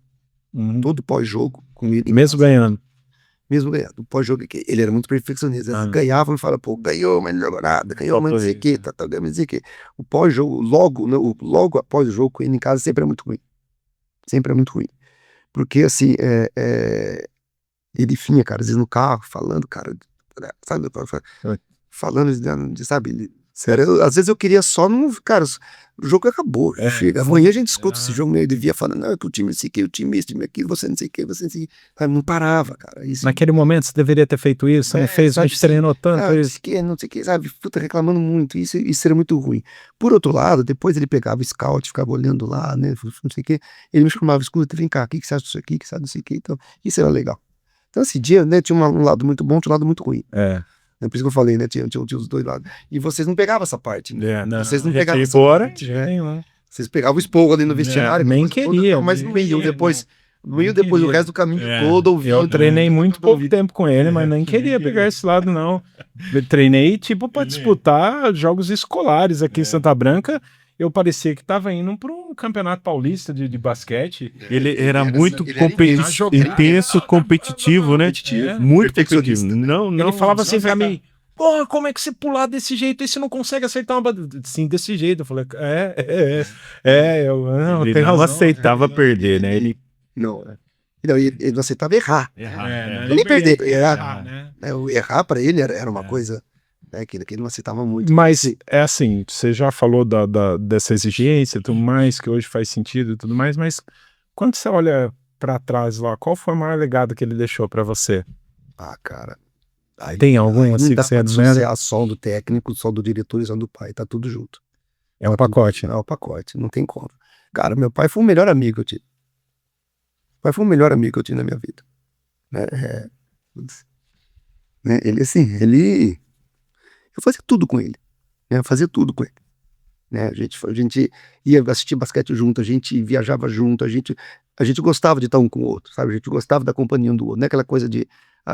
Todo pós-jogo com ele. Mesmo ganhando. Mesmo ganhando. O pós-jogo, ele era muito perfeccionista. Ganhava e falava, pô, ganhou, mas não jogou nada, ganhou, mas não sei o quê, não sei o quê. O pós-jogo, logo após o jogo com ele em casa, sempre é muito ruim. Sempre é muito ruim. Porque, assim, ele vinha, cara, às vezes no carro, falando, cara, sabe, falando, sabe, sério, às vezes eu queria só, cara, o jogo acabou, chega, amanhã a gente escuta esse jogo, né, ele devia falar, não, que o time não sei o que, o time isso, o time aquilo, você não sei o que, você não sei o que, sabe, não parava, cara. Isso, naquele momento você deveria ter feito isso, você não fez, a gente treinou tanto isso. Não sei o que, sabe, puta, reclamando muito, isso era muito ruim. Por outro lado, depois ele pegava o scout, ficava olhando lá, né, não sei o que, ele me chamava, escuta, vem cá, o que você acha disso aqui, o que você acha disso aqui, então, isso era legal. Então, esse dia, né, tinha um lado muito bom, tinha um lado muito ruim. É por isso que eu falei, né? Tinha os dois lados. E vocês não pegavam essa parte. Né? Vocês não pegavam essa parte. Vocês pegavam o esporro ali no vestiário. Nem queria. Mas não iam depois. Não iam depois o resto do caminho todo ouvindo. Eu treinei muito pouco tempo com ele, mas nem queria pegar esse lado, não. Eu treinei, tipo, para disputar jogos escolares aqui em Santa Branca. Eu parecia que estava indo para um campeonato paulista de basquete. Ele era muito intenso, competitivo, né? Muito competitivo. Não, ele falava assim pra mim, pô, como é que você pular desse jeito e você não consegue aceitar uma... Sim, desse jeito. Eu falei, ele não aceitava perder, né? Ele não aceitava errar. Nem perder, errar. Errar para ele era uma coisa... que ele não aceitava muito. Mas é assim, você já falou dessa exigência e tudo mais, que hoje faz sentido e tudo mais, mas quando você olha pra trás lá, qual foi o maior legado que ele deixou pra você? Cara, tem algum assim que você admira? A som do técnico, som do diretor e som do pai, tá tudo junto. É um pacote. É um pacote, não tem como. Cara, meu pai foi o melhor amigo que eu tive. Meu pai foi o melhor amigo que eu tive na minha vida. Ele, assim, eu fazia tudo com ele. Fazia tudo com ele. né? A gente ia assistir basquete junto, a gente viajava junto, a gente gostava de estar um com o outro, sabe? A gente gostava da companhia um do outro, não é aquela coisa de,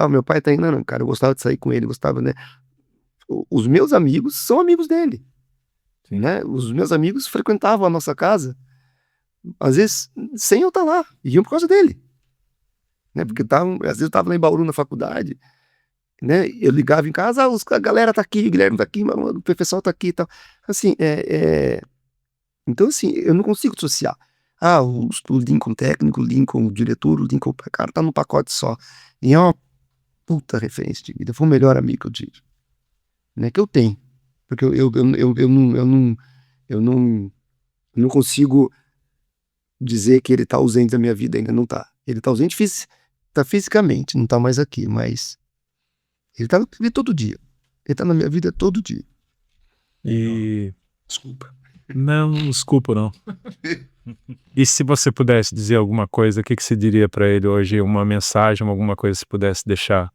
meu pai tá indo, não, cara, eu gostava de sair com ele, gostava, né? Os meus amigos são amigos dele, né? Os meus amigos frequentavam a nossa casa, às vezes, sem eu estar lá, iam por causa dele, né? Porque às vezes eu tava lá em Bauru na faculdade, né? Eu ligava em casa, a galera tá aqui, o Guilherme tá aqui, o professor tá aqui e tal. Assim, então, assim, eu não consigo dissociar. O Lincoln técnico, o Lincoln o diretor, o Lincoln, cara, tá num pacote só. E é uma puta referência de vida. Foi o melhor amigo que eu tive, né? Que eu tenho. Porque eu não consigo dizer que ele tá ausente da minha vida, ainda não tá. Ele tá ausente tá fisicamente, não tá mais aqui, mas ele tá ali todo dia. Ele tá na minha vida todo dia. E Desculpa. não, desculpa não. E se você pudesse dizer alguma coisa, o que você diria pra ele hoje? Uma mensagem, alguma coisa que você pudesse deixar?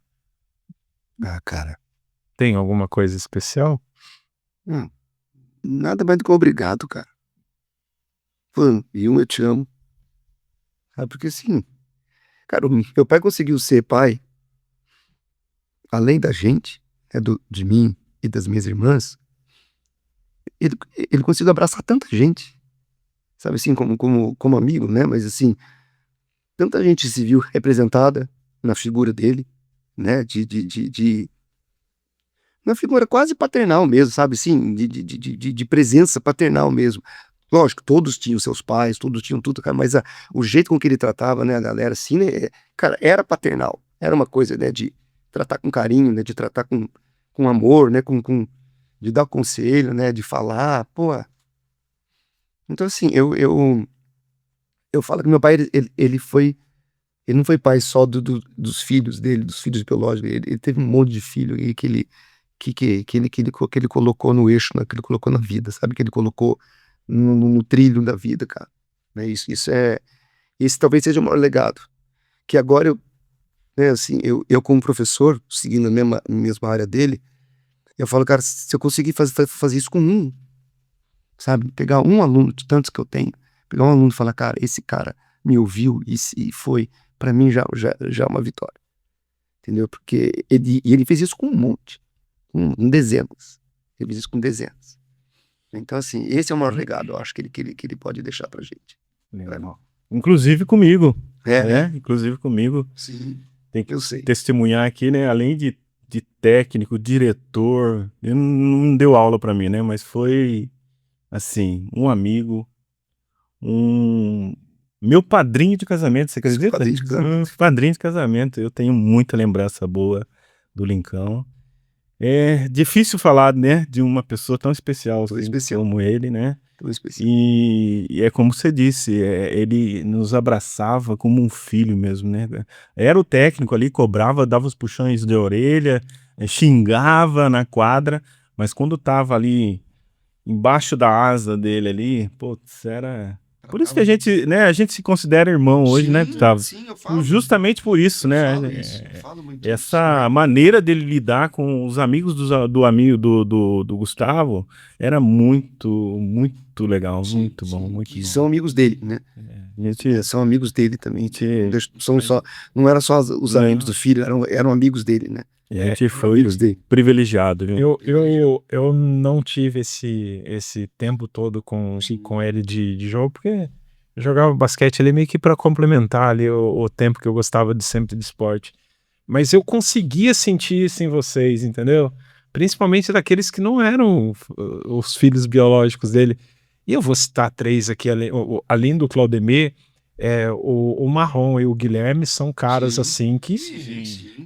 Cara. Tem alguma coisa especial? Nada mais do que obrigado, cara. Falando, eu te amo. Porque assim, cara, o meu pai conseguiu ser pai, além da gente, né, de mim e das minhas irmãs, ele conseguiu abraçar tanta gente, sabe assim, como amigo, né? Mas assim, tanta gente se viu representada na figura dele, né? Uma figura quase paternal mesmo, sabe assim, de presença paternal mesmo. Lógico, todos tinham seus pais, todos tinham tudo, cara, mas o jeito com que ele tratava, né, a galera, assim, né, cara, era paternal. Era uma coisa, né, de tratar com carinho, né, de tratar com amor, né, de dar conselho, né, de falar, pô. Então, assim, eu falo que meu pai, ele não foi pai só dos filhos dele, dos filhos biológicos, ele teve um monte de filho aí que ele colocou no eixo, né, que ele colocou na vida, sabe, que ele colocou no trilho da vida, cara. Né? Esse talvez seja o maior legado. Que agora né, assim, eu como professor, seguindo a mesma área dele, eu falo, cara, se eu conseguir fazer isso com sabe? Pegar um aluno de tantos que eu tenho, pegar um aluno e falar, cara, esse cara me ouviu e foi, pra mim já é uma vitória. Entendeu? Porque ele fez isso com um monte, com dezenas. Ele fez isso com dezenas. Então, assim, esse é o maior legado, eu acho que ele pode deixar pra gente. Legal. Inclusive comigo. É. Inclusive comigo. Sim, Tem que eu sei. testemunhar aqui, né? Além de técnico, diretor, ele não deu aula pra mim, né? Mas foi, assim, um amigo, meu padrinho de casamento, você acredita? Padrinho de casamento. Padrinho de casamento. Eu tenho muita lembrança boa do Lincão. É difícil falar, né, de uma pessoa tão especial, assim, como ele, né? Tão especial. E é como você disse, ele nos abraçava como um filho mesmo, né? Era o técnico ali, cobrava, dava os puxões de orelha, xingava na quadra, mas quando tava ali embaixo da asa dele ali, putz, era... Por isso que a gente se considera irmão hoje, né, Gustavo? Sim, eu falo. Justamente por isso, né? Eu falo muito Essa maneira dele lidar com os amigos do amigo do Gustavo era muito legal, muito bom, muito bom. São amigos dele, né? São amigos dele também. Não eram só os amigos do filho, eram amigos dele, né? A gente foi privilegiado, viu? Eu não tive esse tempo todo com ele de jogo, porque eu jogava basquete ali meio que para complementar ali o tempo que eu gostava sempre de esporte. Mas eu conseguia sentir isso em vocês, entendeu? Principalmente daqueles que não eram os filhos biológicos dele. E eu vou citar três aqui, além do Claudemir, o Marrom e o Guilherme são caras assim que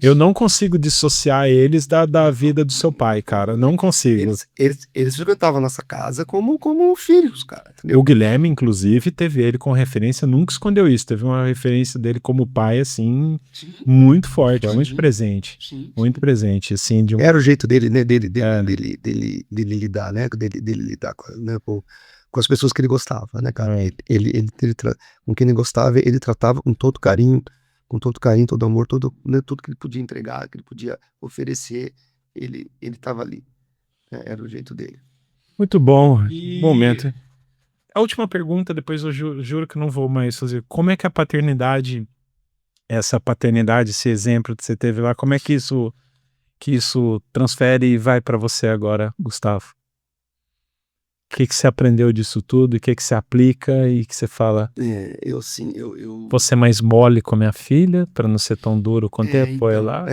eu não consigo dissociar eles da vida do seu pai, cara. Não consigo. Eles frequentavam a nossa casa como filhos, cara. Entendeu? O Guilherme, inclusive, teve ele com referência, nunca escondeu isso. Teve uma referência dele como pai, assim, muito forte, muito presente. Muito presente, assim. Era o jeito dele, né? Dele lidar, né? Dele lidar com as pessoas que ele gostava, né, cara? Com quem ele gostava, ele tratava com todo carinho, todo amor, né, tudo que ele podia entregar, que ele podia oferecer, ele tava ali. Né? Era o jeito dele. Muito bom. E- Momento. A última pergunta, depois eu juro que eu não vou mais fazer. Como é que a paternidade, essa paternidade, esse exemplo que você teve lá, como é que isso transfere e vai para você agora, Gustavo? O que você aprendeu disso tudo? O que você aplica e que você fala? Eu sim, eu... Você é mais mole com a minha filha, para não ser tão duro quanto é, apoia lá?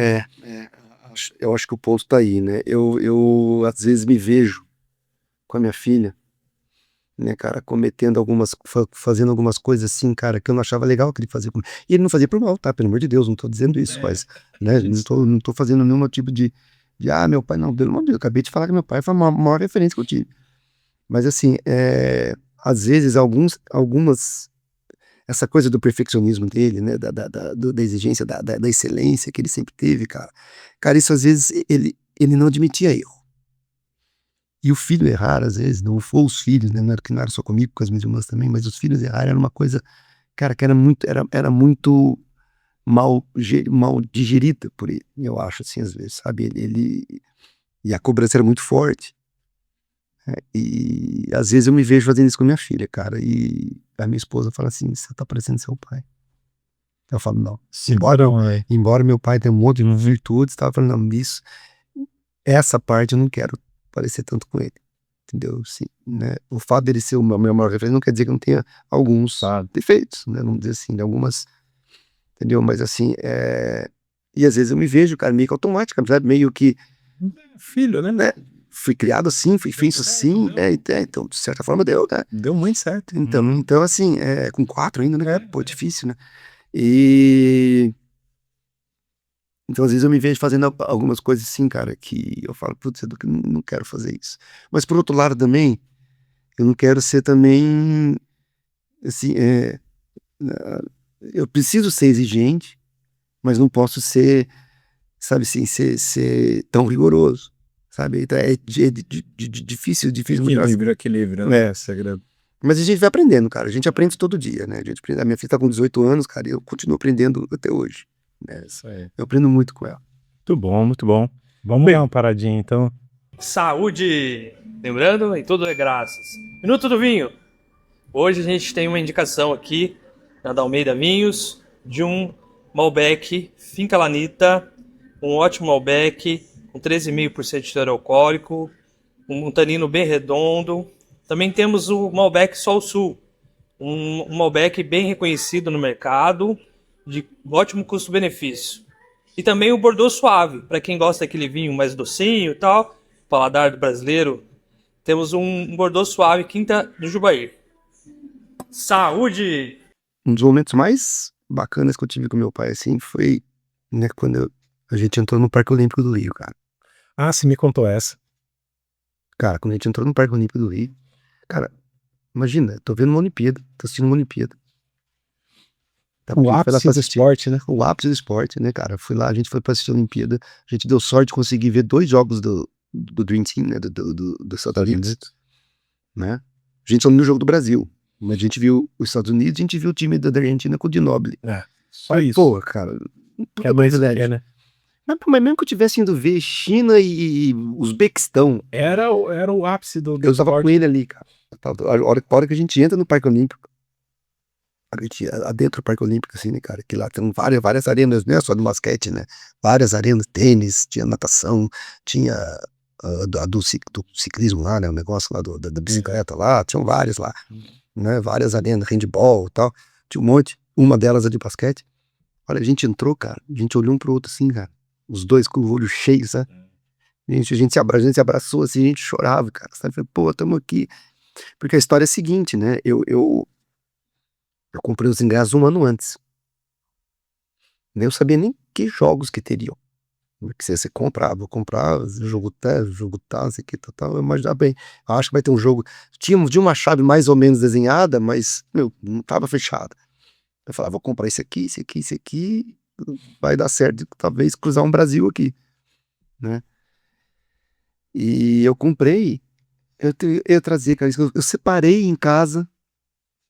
Eu acho que o ponto tá aí, né? Eu às vezes me vejo com a minha filha, né, cara, fazendo algumas coisas assim, cara, que eu não achava legal que ele fazia comigo. E ele não fazia por mal, tá? Pelo amor de Deus, não tô dizendo isso, mas, né, não tô fazendo nenhum tipo de meu pai, não, pelo amor de Deus, eu acabei de falar que meu pai foi a maior referência que eu tive. Mas assim, às vezes algumas, essa coisa do perfeccionismo dele, né, da exigência, da excelência que ele sempre teve, cara, isso às vezes ele não admitia erro. E o filho errar, às vezes, não foi os filhos, né? Que não era só comigo, com as minhas irmãs também, mas os filhos errar era uma coisa, cara, que era muito mal digerida por ele, eu acho, assim, às vezes, sabe? E a cobrança era muito forte. E às vezes eu me vejo fazendo isso com minha filha, cara, e a minha esposa fala assim: você tá parecendo seu pai. Eu falo, não. Embora meu pai tenha um monte de virtudes, tava falando, não, essa parte eu não quero parecer tanto com ele. Entendeu? Sim, né? O fato dele ser o meu maior referência não quer dizer que não tenha alguns defeitos, né? Vamos dizer assim, algumas, entendeu? Mas assim, e às vezes eu me vejo, cara, meio que automático, sabe? Meio que, Filho, né? fui criado assim, fui feito assim, então, de certa forma deu, né? Deu muito certo. Então assim, com 4 ainda, né? Pô, difícil, né? E... Então, às vezes eu me vejo fazendo algumas coisas assim, cara, que eu falo, putz, eu não quero fazer isso. Mas por outro lado também, eu não quero ser também, assim, eu preciso ser exigente, mas não posso ser, sabe assim, ser tão rigoroso, sabe? Então difícil Equilíbrio, né? Segredo. Mas a gente vai aprendendo, cara, a gente aprende todo dia, né? A minha filha tá com 18 anos, cara, e eu continuo aprendendo até hoje, né? Isso aí. Eu aprendo muito com ela. Muito bom, muito bom. Vamos dar uma paradinha, então. Saúde! Lembrando, em tudo é graças. Minuto do Vinho. Hoje a gente tem uma indicação aqui na da Almeida Vinhos de um Malbec Finca Lanita, um ótimo Malbec com 13,5% de teor alcoólico, um tanino bem redondo. Também temos o Malbec Sol Sul, um Malbec bem reconhecido no mercado, de ótimo custo-benefício. E também o Bordeaux Suave, para quem gosta daquele vinho mais docinho e tal, paladar do brasileiro. Temos um Bordeaux Suave Quinta do Jubair. Saúde! Um dos momentos mais bacanas que eu tive com meu pai, assim, foi, né, quando a gente entrou no Parque Olímpico do Rio, cara. Ah, você me contou essa. Cara, quando a gente entrou no Parque Olímpico do Rio, cara, imagina, tô vendo uma Olimpíada, tô assistindo uma Olimpíada. Tá, O ápice do esporte, né? O ápice do esporte, né, cara? A gente foi pra assistir a Olimpíada, a gente deu sorte de conseguir ver 2 jogos do Dream Team, né, dos Estados Unidos, né? A gente só não viu o jogo do Brasil, mas a gente viu os Estados Unidos, a gente viu o time da Argentina com o Ginóbili. Só isso. Pô, cara, É mais velho, né? Mas mesmo que eu tivesse indo ver China e Uzbequistão, Era o ápice do eu tava esporte. com ele ali, cara. A hora que a gente entra no Parque Olímpico, a gente, dentro do Parque Olímpico, assim, né, cara, que lá tem várias arenas, não é só do basquete, né? Várias arenas, tênis, tinha natação, tinha do ciclismo lá, né? O negócio lá da bicicleta lá, tinham várias lá, né? Várias arenas, handball e tal, tinha um monte, uma delas é de basquete. Olha, a gente entrou, cara, a gente olhou um pro outro assim, cara, os dois com o olho cheio, sabe? A gente se abraçou assim, a gente chorava, cara, sabe? Falei, pô, tamo aqui. Porque a história é a seguinte, né? Eu comprei os ingressos um ano antes. Nem eu sabia nem que jogos que teriam. Porque você comprava, eu comprava, jogo tal, isso aqui, tal, eu imaginava bem. Eu acho que vai ter um jogo. Tinha uma chave mais ou menos desenhada, mas, meu, não tava fechada. Eu falava, vou comprar esse aqui, vai dar certo, talvez cruzar um Brasil aqui, né? E eu comprei, eu trazia, cara, eu separei em casa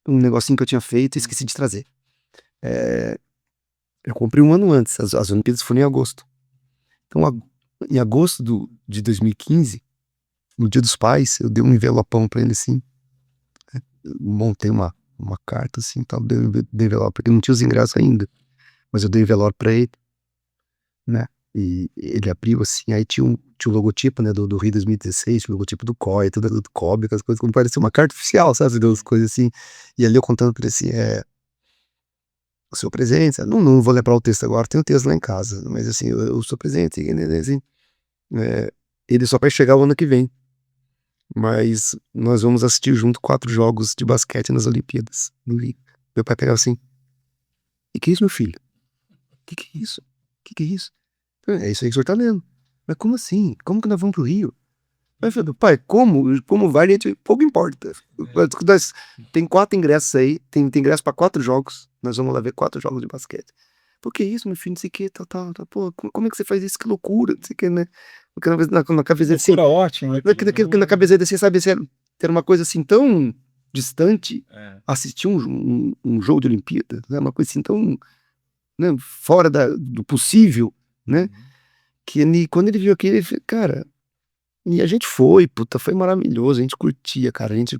um negocinho que eu tinha feito e esqueci de trazer. Eu comprei um ano antes, as Olimpíadas foram em agosto. Então, em agosto de 2015, no Dia dos Pais, eu dei um envelopão pra ele, assim, eu montei uma carta, assim, tal, dei envelope, porque não tinha os ingressos ainda, mas eu dei envelope pra ele, né, e ele abriu, assim, aí tinha o logotipo, né, do Rio 2016, tinha o logotipo do COI, tudo do COB, aquelas coisas, como parecia uma carta oficial, sabe, das coisas assim, e ali eu contando pra ele, assim, o seu presente, não vou lembrar o texto agora, tem o texto lá em casa, mas assim, o seu presente, assim, ele só vai chegar o ano que vem, mas nós vamos assistir junto 4 jogos de basquete nas Olimpíadas, no Rio. Meu pai pegava assim, que é isso, meu filho? Que é isso? Que é isso? É isso aí que o senhor tá lendo. Mas como assim? Como que nós vamos pro Rio? Aí eu falei, pai, como vai, gente, pouco importa. Tem 4 ingressos aí, tem ingresso pra 4 jogos, nós vamos lá ver 4 jogos de basquete. Por que isso, meu filho, não sei o que, tal, pô, como é que você faz isso? Que loucura, não sei o que, né? Porque na cabeça dele, assim, Loucura ótima. na cabeça dele, assim, sabe, era uma coisa assim tão distante, É. assistir um jogo de Olimpíada, né? Uma coisa assim tão, né, fora do possível, né? Que quando ele viu aquilo, ele falou, cara... E a gente foi, puta, foi maravilhoso, a gente curtia, cara, a gente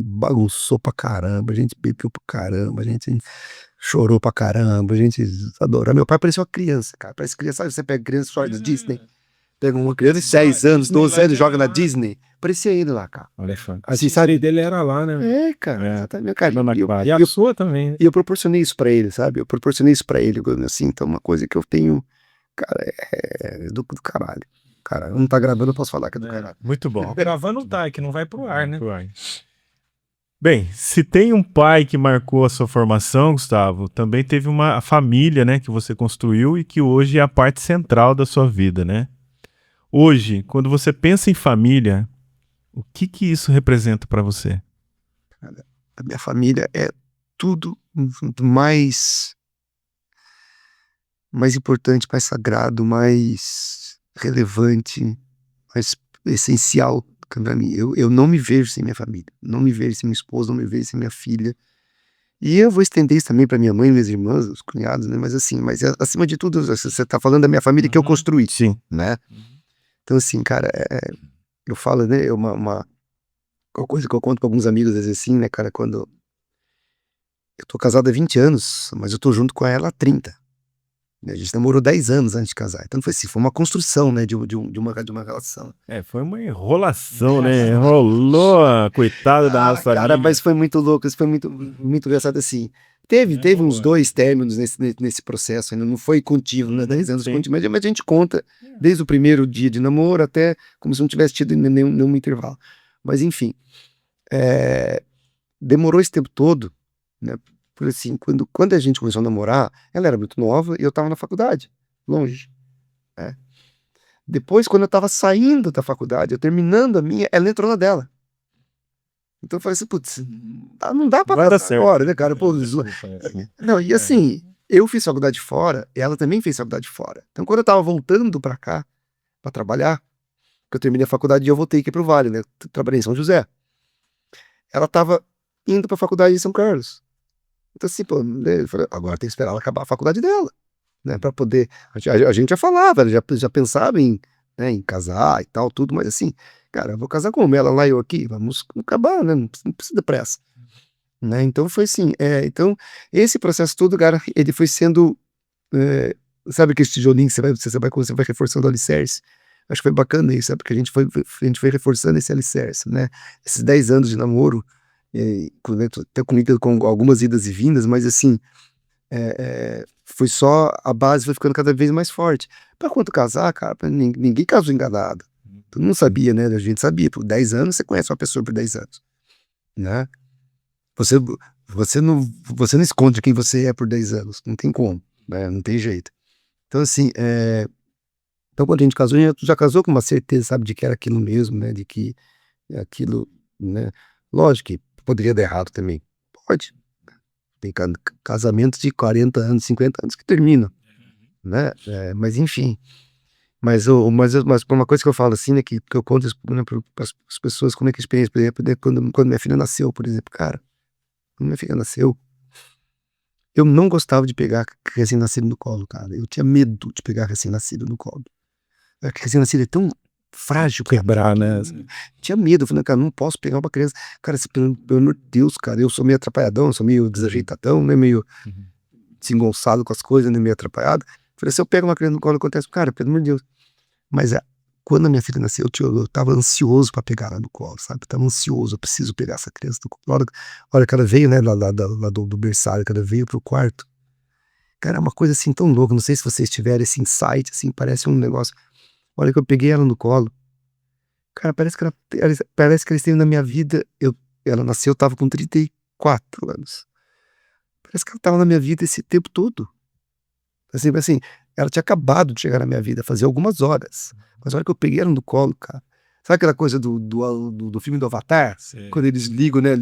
bagunçou pra caramba, a gente bebeu pra caramba, a gente chorou pra caramba, a gente adorou. Meu pai parecia uma criança, cara, parece criança, sabe, você pega criança só da Disney, pega uma criança de 10 anos, 12 anos, joga na Disney, parecia ele lá, cara. Olha, fã. Assim, A sabe? série dele era lá, né? Cara, É. exatamente, cara, E a sua também, né? e eu proporcionei isso pra ele, sabe, eu proporcionei isso pra ele, assim, então uma coisa que eu tenho, cara, do caralho. Cara, não tá gravando, eu posso falar que é do caralho. Muito bom. Gravando tá, é que não vai pro ar, né? Bem, se tem um pai que marcou a sua formação, Gustavo, também teve uma família, né, que você construiu e que hoje é a parte central da sua vida, né? Hoje, quando você pensa em família, o que isso representa pra você? A minha família é tudo mais importante, mais sagrado, mais relevante, mais essencial pra mim. Eu não me vejo sem minha família, não me vejo sem minha esposa, não me vejo sem minha filha. E eu vou estender isso também pra minha mãe, minhas irmãs, os cunhados, né? Mas assim, acima de tudo, você tá falando da minha família que eu construí, Sim. né? Então assim, cara, eu falo, né, uma coisa que eu conto pra alguns amigos, às vezes assim, né, cara, quando eu tô casado há 20 anos, mas eu tô junto com ela há 30. A gente namorou 10 anos antes de casar. Então foi assim, foi uma construção, né, de uma relação. Foi uma enrolação, né? Enrolou a coitada da nossa Cara, amiga. mas foi muito louco, isso foi muito engraçado assim. Teve uns 2 términos nesse processo, ainda não foi contínuo, né? 10 anos Sim. contínuo, mas a gente conta desde o primeiro dia de namoro até como se não tivesse tido nenhum intervalo. Mas enfim, demorou esse tempo todo, né? Porque assim, quando a gente começou a namorar, ela era muito nova e eu tava na faculdade, longe, né? Depois, quando eu tava saindo da faculdade, eu terminando a minha, ela entrou na dela. Então eu falei assim, putz, não dá pra Vai dar casar certo. agora, né, cara? Pô, não, e assim, eu fiz faculdade fora, ela também fez faculdade fora. Então quando eu tava voltando pra cá, pra trabalhar, que eu terminei a faculdade e eu voltei aqui pro Vale, né? Trabalhei em São José. Ela tava indo pra faculdade em São Carlos. Então assim, pô, eu falei, agora tem que esperar ela acabar a faculdade dela, né? Pra poder... A gente já falava, ela já pensava em, né, em casar e tal, tudo, mas assim, cara, eu vou casar com ela lá e eu aqui, vamos acabar, né? Não precisa de pressa, né? Então foi assim, então esse processo todo, cara, ele foi sendo, sabe aquele tijolinho que você vai reforçando o alicerce? Acho que foi bacana isso, sabe? Porque a gente foi reforçando esse alicerce, né? Esses 10 anos de namoro, até comigo com algumas idas e vindas, mas assim, foi só, a base foi ficando cada vez mais forte. Pra quando casar, cara, ninguém casou enganado. Tu não sabia, né? A gente sabia, por 10 anos você conhece uma pessoa por 10 anos, né? Você não esconde quem você é por 10 anos, não tem como, né? Não tem jeito. Então assim, então quando a gente casou, a gente já casou com uma certeza, sabe, de que era aquilo mesmo, né? De que aquilo, né? Lógico que poderia dar errado também, pode. Tem casamentos de 40 anos, 50 anos que terminam, né? Mas enfim, mas por uma coisa que eu falo assim, né, que eu conto, né, para as pessoas, como é que a experiência, por exemplo, né, quando minha filha nasceu, por exemplo, cara, quando minha filha nasceu, eu não gostava de pegar recém-nascido no colo, cara, eu tinha medo de pegar recém-nascido no colo. Recém-nascido é tão frágil, quebrar, né? Tinha medo, eu falei, cara, não posso pegar uma criança. Cara, pelo amor de Deus, cara, eu sou meio atrapalhadão, eu sou meio desajeitadão, né? Meio desengonçado com as coisas, né? Meio atrapalhado. Eu falei, se eu pego uma criança no colo, acontece, cara, pelo amor de Deus. Mas quando a minha filha nasceu, eu tava ansioso pra pegar ela no colo, sabe? Eu tava ansioso, eu preciso pegar essa criança no colo. A hora que ela veio, né, lá do berçário, que ela veio pro quarto. Cara, é uma coisa assim tão louca, não sei se vocês tiveram esse insight, assim, parece um negócio. A hora que eu peguei ela no colo, cara, parece que ela esteve na minha vida, ela nasceu, eu tava com 34 anos. Parece que ela tava na minha vida esse tempo todo. Assim, ela tinha acabado de chegar na minha vida, fazia algumas horas. Mas a hora que eu peguei ela no colo, cara, sabe aquela coisa do filme do Avatar? Sim. Quando eles ligam, né,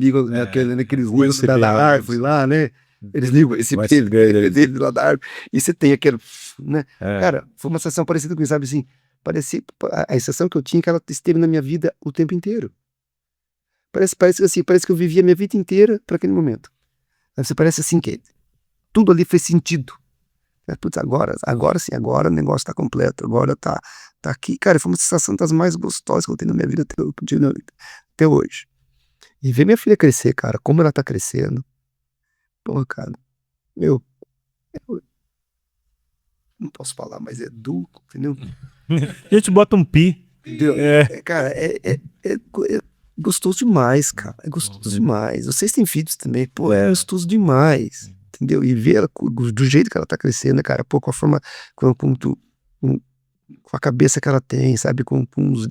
naqueles luzes USB da árvore lá, né? Eles ligam esse dele lá da árvore, e você tem aquele, né? Cara, foi uma sensação parecida com isso, sabe assim? Parecia, a sensação que eu tinha é que ela esteve na minha vida o tempo inteiro. Parece que eu vivia a minha vida inteira para aquele momento. Você parece assim que tudo ali fez sentido. Putz, agora sim, agora o negócio tá completo, agora tá aqui. Cara, foi uma sensação das mais gostosas que eu tenho na minha vida até hoje. E ver minha filha crescer, cara, como ela tá crescendo. Porra, cara, eu não posso falar, mas é duplo, entendeu? A gente bota um pi. Entendeu? Cara, é gostoso demais, cara. É gostoso demais. Vocês têm filhos também, pô, é gostoso demais. Entendeu? E ver ela do jeito que ela tá crescendo, né, cara? Pô, com a forma, com a cabeça que ela tem, sabe? Com os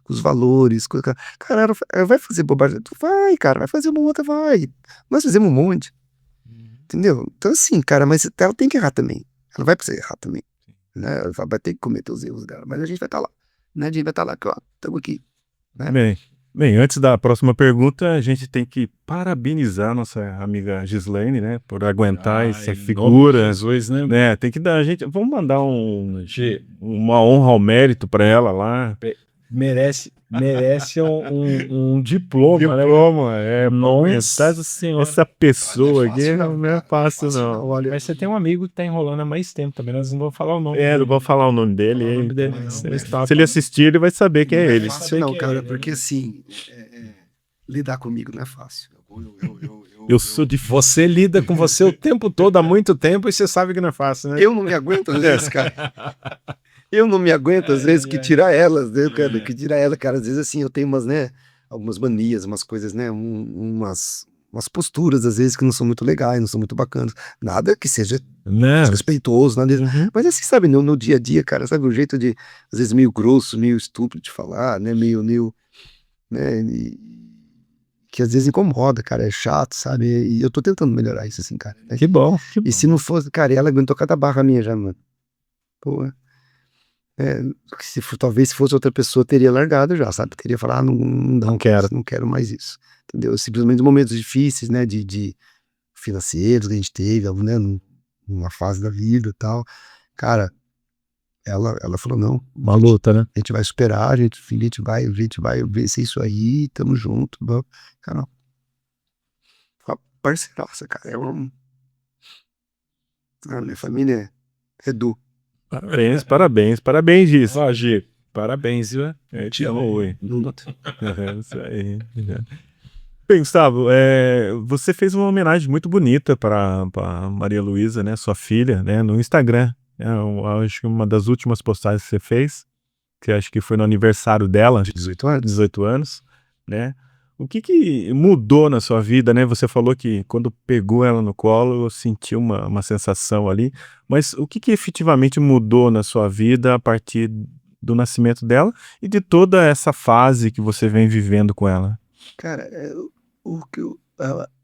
com os valores. Cara, ela vai fazer bobagem. Tu vai, cara, vai fazer uma outra, vai. Nós fizemos um monte. Entendeu? Então, assim, cara, mas ela tem que errar também. Ela vai precisar errar também. Né? Ela vai ter que cometer os erros dela. Mas a gente vai estar lá. Né? A gente vai estar lá, ó, estamos aqui. Né? Bem, antes da próxima pergunta, a gente tem que parabenizar nossa amiga Gislaine, né, por aguentar essa figura. Jesus, né? Tem que dar, vamos mandar uma honra ao mérito para ela lá. Merece um diploma, né? Nossa Senhora, essa pessoa aqui não é fácil, não. Olha, mas você tem um amigo que tá enrolando há mais tempo também, nós não vamos falar o nome dele. Não vou falar o nome dele. Se ele assistir, ele vai saber quem é ele. Não, cara, porque assim, lidar comigo não é fácil. Eu sou de... Você lida com você o tempo todo, há muito tempo, e você sabe que não é fácil, né? Eu não me aguento às vezes, cara. Eu não me aguento, às vezes, que tirar elas, né, cara? Que tirar ela, cara. Às vezes, assim, eu tenho umas, né? Algumas manias, umas coisas, né? Umas posturas, às vezes, que não são muito legais, não são muito bacanas. Nada que seja desrespeitoso, nada disso. Mas, assim, sabe, no dia a dia, cara, sabe? O jeito de, às vezes, meio grosso, meio estúpido de falar, né? Meio, né? Que às vezes incomoda, cara. É chato, sabe? E eu tô tentando melhorar isso, assim, cara. Né? Que bom. E se não fosse, cara, ela aguentou cada barra minha já, mano. Pô, talvez se fosse outra pessoa teria largado já, sabe? Teria falado, não quero mais isso, entendeu? Simplesmente momentos difíceis, né, de financeiros que a gente teve, né, numa fase da vida e tal, cara, ela falou, não, uma luta, né? A gente vai superar, a gente vai vencer isso aí, tamo junto, cara, uma parceiraça, cara, a minha família é Edu. Parabéns, Giz. Gi, parabéns, viu? Eu te amo, ui. Isso aí. Bem, Gustavo, você fez uma homenagem muito bonita para Maria Luísa, né, sua filha, né, no Instagram. Eu acho que uma das últimas postagens que você fez, que acho que foi no aniversário dela, 18 anos, né? O que mudou na sua vida, né? Você falou que quando pegou ela no colo, sentiu uma sensação ali, mas o que efetivamente mudou na sua vida a partir do nascimento dela e de toda essa fase que você vem vivendo com ela? Cara,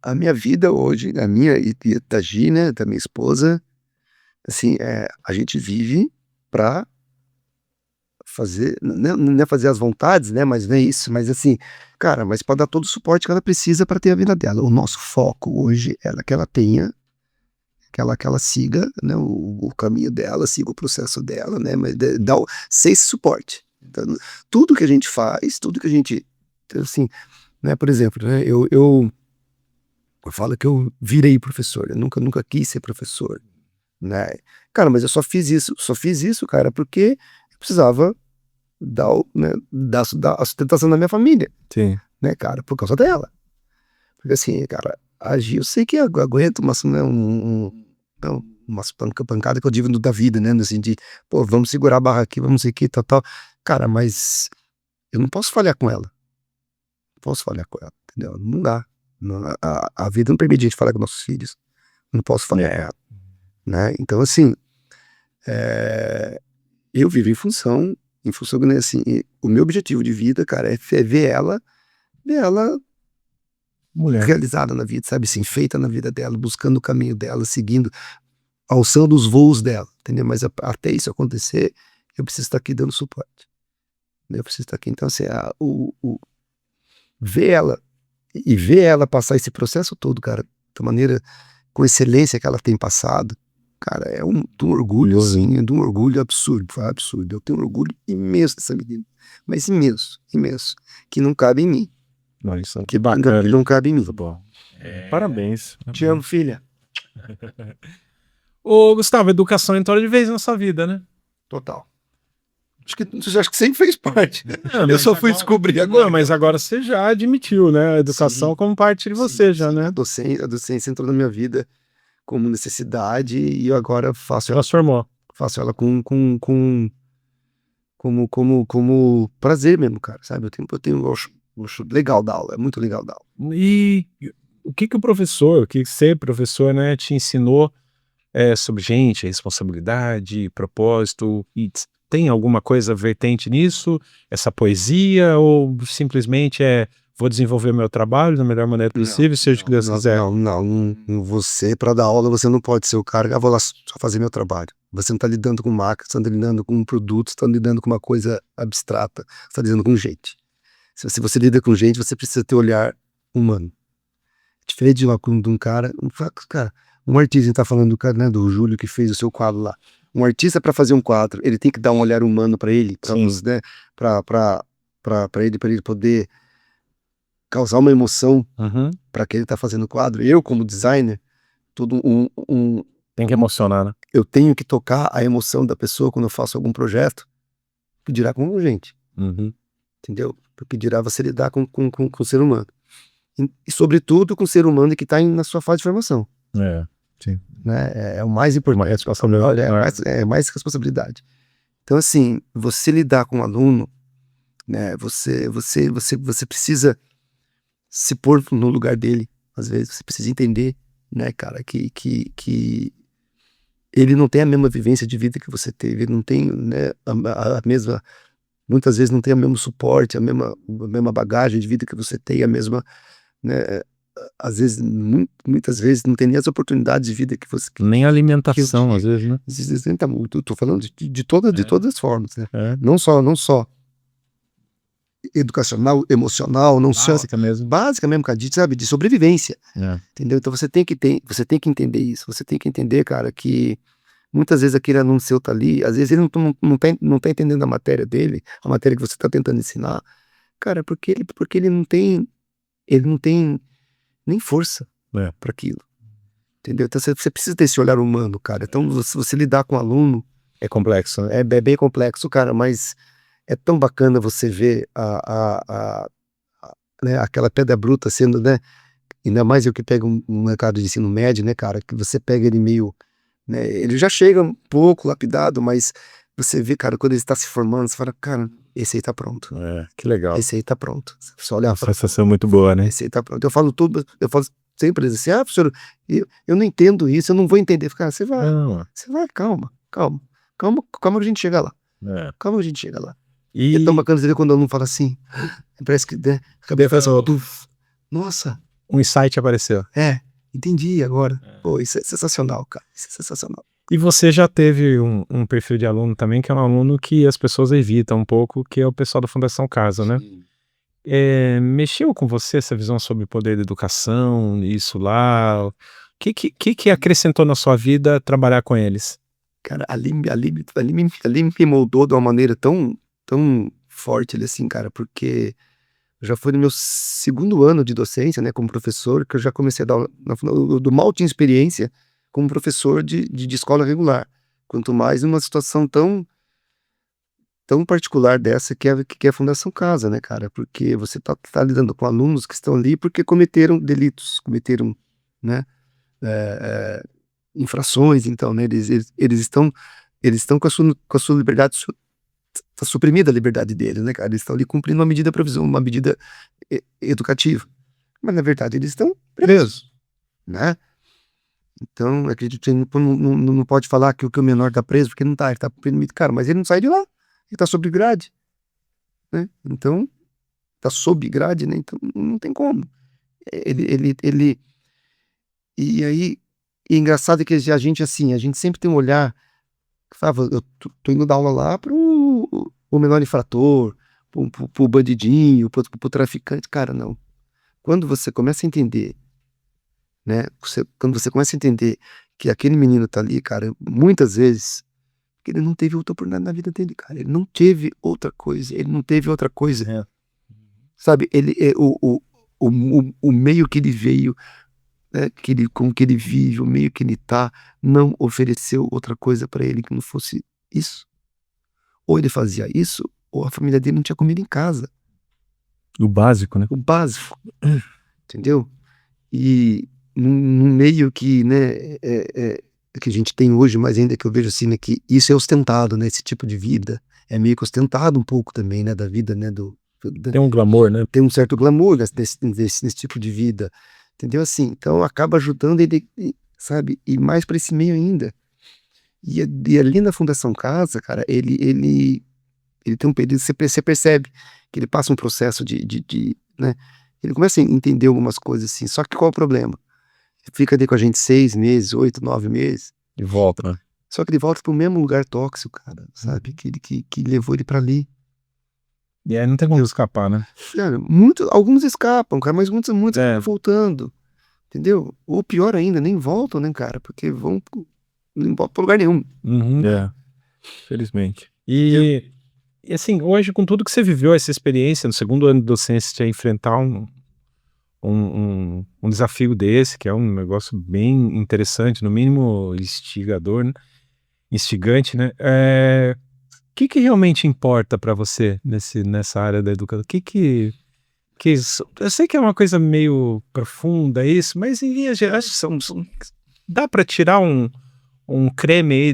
a minha vida hoje, a minha e da Gi, né, da minha esposa, assim, a gente vive pra fazer, não é fazer as vontades, né, mas não é isso, mas assim, cara, mas pode dar todo o suporte que ela precisa para ter a vida dela. O nosso foco hoje é que ela tenha, que ela siga, né, o caminho dela, siga o processo dela, né, mas ser esse suporte. Então, tudo que a gente faz, tudo que a gente, assim, né, por exemplo, né, eu falo que eu virei professor, eu nunca quis ser professor, né, cara, mas eu só fiz isso, cara, porque eu precisava dar a sustentação da minha família, Sim. né, cara, por causa dela. Porque assim, cara, agir, eu sei que eu aguento umas pancada que eu digo da vida, né, assim, de, pô, vamos segurar a barra aqui, vamos aqui, tal, cara, mas eu não posso falhar com ela, entendeu? Não dá. A vida não permite a gente falar com nossos filhos, não posso falhar com ela, né, então assim, eu vivo em função, né, assim, o meu objetivo de vida, cara, é ver ela Mulher. realizada na vida, sabe, assim, feita na vida dela, buscando o caminho dela, seguindo, alçando os voos dela, entendeu? Mas até isso acontecer, eu preciso estar aqui dando suporte. Eu preciso estar aqui. Então, assim, ver ela passar esse processo todo, cara, da maneira, com excelência que ela tem passado, cara, é de um orgulho, assim, de um orgulho absurdo, absurdo. Eu tenho um orgulho imenso dessa menina, mas imenso, que não cabe em mim. Nossa, que bacana. Não cabe em mim. Bom. Parabéns. Te amo, filha. Ô, Gustavo, educação entrou de vez na sua vida, né? Total. Acho que sempre fez parte. Eu só fui descobrir Não, agora. mas agora você já admitiu, né? A educação Sim. como parte de você já, né? A docência entrou na minha vida como necessidade e eu agora faço Transformou. ela como prazer mesmo, cara, sabe? Eu acho legal dar aula, é muito legal dar aula. E o que ser professor, né, te ensinou sobre gente, responsabilidade, propósito? E tem alguma coisa vertente nisso? Essa poesia? Ou simplesmente vou desenvolver meu trabalho da melhor maneira possível, seja o que Deus quiser? Não, você, para dar aula, você não pode ser o cara, vou lá só fazer meu trabalho. Você não está lidando com máquina, você está lidando com um produto, você está lidando com uma coisa abstrata, você está lidando com gente. Se você lida com gente, você precisa ter olhar humano. Diferente de um cara, um artista, a gente tá falando do cara, né, do Júlio que fez o seu quadro lá. Um artista, para fazer um quadro, ele tem que dar um olhar humano para ele, né, para ele poder causar uma emoção para quem ele tá fazendo o quadro. Eu, como designer, Tem que emocionar, né? eu tenho que tocar a emoção da pessoa quando eu faço algum projeto, que dirá com gente, entendeu? Porque dirá você lidar com o ser humano. E sobretudo com o ser humano que está na sua fase de formação. Sim. Né? É o mais importante. É mais responsabilidade. Então, assim, você lidar com um aluno, né? Você precisa se pôr no lugar dele. Às vezes você precisa entender, né, cara, que ele não tem a mesma vivência de vida que você teve, ele não tem, né, a mesma, muitas vezes não tem o mesmo suporte, a mesma bagagem de vida que você tem, a mesma, né, às vezes, muitas vezes não tem nem as oportunidades de vida que você... Nem alimentação, às vezes, né? Tô falando de todas as formas, né? Não só educacional, emocional, não só... Básica mesmo. Básica mesmo, cara, sabe? De sobrevivência. Entendeu? Então você tem que entender isso. Você tem que entender, cara, que muitas vezes aquele aluno seu tá ali, às vezes ele não tá entendendo a matéria dele, a matéria que você tá tentando ensinar. Cara, porque ele não tem nem força para aquilo. Entendeu? Então você precisa ter esse olhar humano, cara. Então você lidar com o aluno É complexo, né? é bem complexo, cara, mas é tão bacana você ver né, aquela pedra bruta sendo, né? Ainda mais eu que pego um mercado de ensino médio, né, cara, que você pega ele meio, né, ele já chega um pouco lapidado, mas você vê, cara, quando ele está se formando, você fala, cara, esse aí tá pronto. Que legal. Esse aí tá pronto. Só olhar Uma sensação muito boa, né? esse aí tá pronto. Eu falo sempre assim, professor, eu não entendo isso, eu não vou entender. Cara, você vai, calma que a gente chega lá. Calma que a gente chega lá. E é tão bacana você ver quando o aluno fala assim, parece que, né, a cabeça faz assim, nossa. Um insight apareceu. Entendi agora. Pô, isso é sensacional, cara. Isso é sensacional. E você já teve um perfil de aluno também, que é um aluno que as pessoas evitam um pouco, que é o pessoal da Fundação Casa, né? Mexeu com você essa visão sobre o poder da educação, isso lá? O que acrescentou na sua vida trabalhar com eles? Cara, ali me moldou de uma maneira tão forte, assim, cara, porque já foi no meu segundo ano de docência, né, como professor, que eu já comecei a dar aula. Eu mal tinha experiência como professor de escola regular. Quanto mais numa situação tão tão particular dessa que é a Fundação Casa, né, cara? Porque você tá lidando com alunos que estão ali porque cometeram delitos, cometeram, né, infrações, então, né, eles estão com a sua liberdade, tá suprimida a liberdade deles, né, cara? Eles estão ali cumprindo uma medida provisória, uma medida educativa. Mas, na verdade, eles estão presos, né? Então, acredito que não pode falar que o menor tá preso, porque não tá, ele tá cumprindo, cara, mas ele não sai de lá, ele tá sob grade, né? Então, tá sob grade, né? Então, não tem como. E aí, e engraçado que a gente, assim, a gente sempre tem um olhar, fala, eu tô indo dar aula lá pro menor infrator, pro bandidinho, pro traficante, cara, não. Quando você começa a entender, né? Quando você começa a entender que aquele menino tá ali, cara, muitas vezes, que ele não teve outra oportunidade na vida dele, cara. Ele não teve outra coisa, ele não teve outra coisa. Sabe, o meio que ele veio, né, com que ele vive, o meio que ele tá, não ofereceu outra coisa pra ele que não fosse isso. Ou ele fazia isso, ou a família dele não tinha comida em casa. O básico, né? O básico. Entendeu? E num meio que, né, que a gente tem hoje, mas ainda que eu vejo assim, né, que isso é ostentado, né, esse tipo de vida é meio que ostentado um pouco também, né, da vida, né, Tem um glamour, né? tem um certo glamour nesse tipo de vida, entendeu? Assim, então acaba ajudando ele, sabe, e mais para esse meio ainda. E ali na Fundação Casa, cara, ele tem um período, você percebe que ele passa um processo né, ele começa a entender algumas coisas assim, só que qual é o problema? Fica ali com a gente 6 meses, 8, 9 meses. De volta, né? Só que ele volta pro mesmo lugar tóxico, cara, sabe? Que levou ele pra ali. E aí não tem como escapar, né? Cara, alguns escapam, cara, mas muitos acabam voltando. Entendeu? Ou pior ainda, nem voltam, né, cara? Porque não voltam pra lugar nenhum. Felizmente. E assim, hoje, com tudo que você viveu, essa experiência no segundo ano de docência, de enfrentar um desafio desse, que é um negócio bem interessante, no mínimo instigador, né? Instigante, né? O que realmente importa para você nessa área da educação? Eu sei que é uma coisa meio profunda isso, mas em linhas gerais dá para tirar um creme aí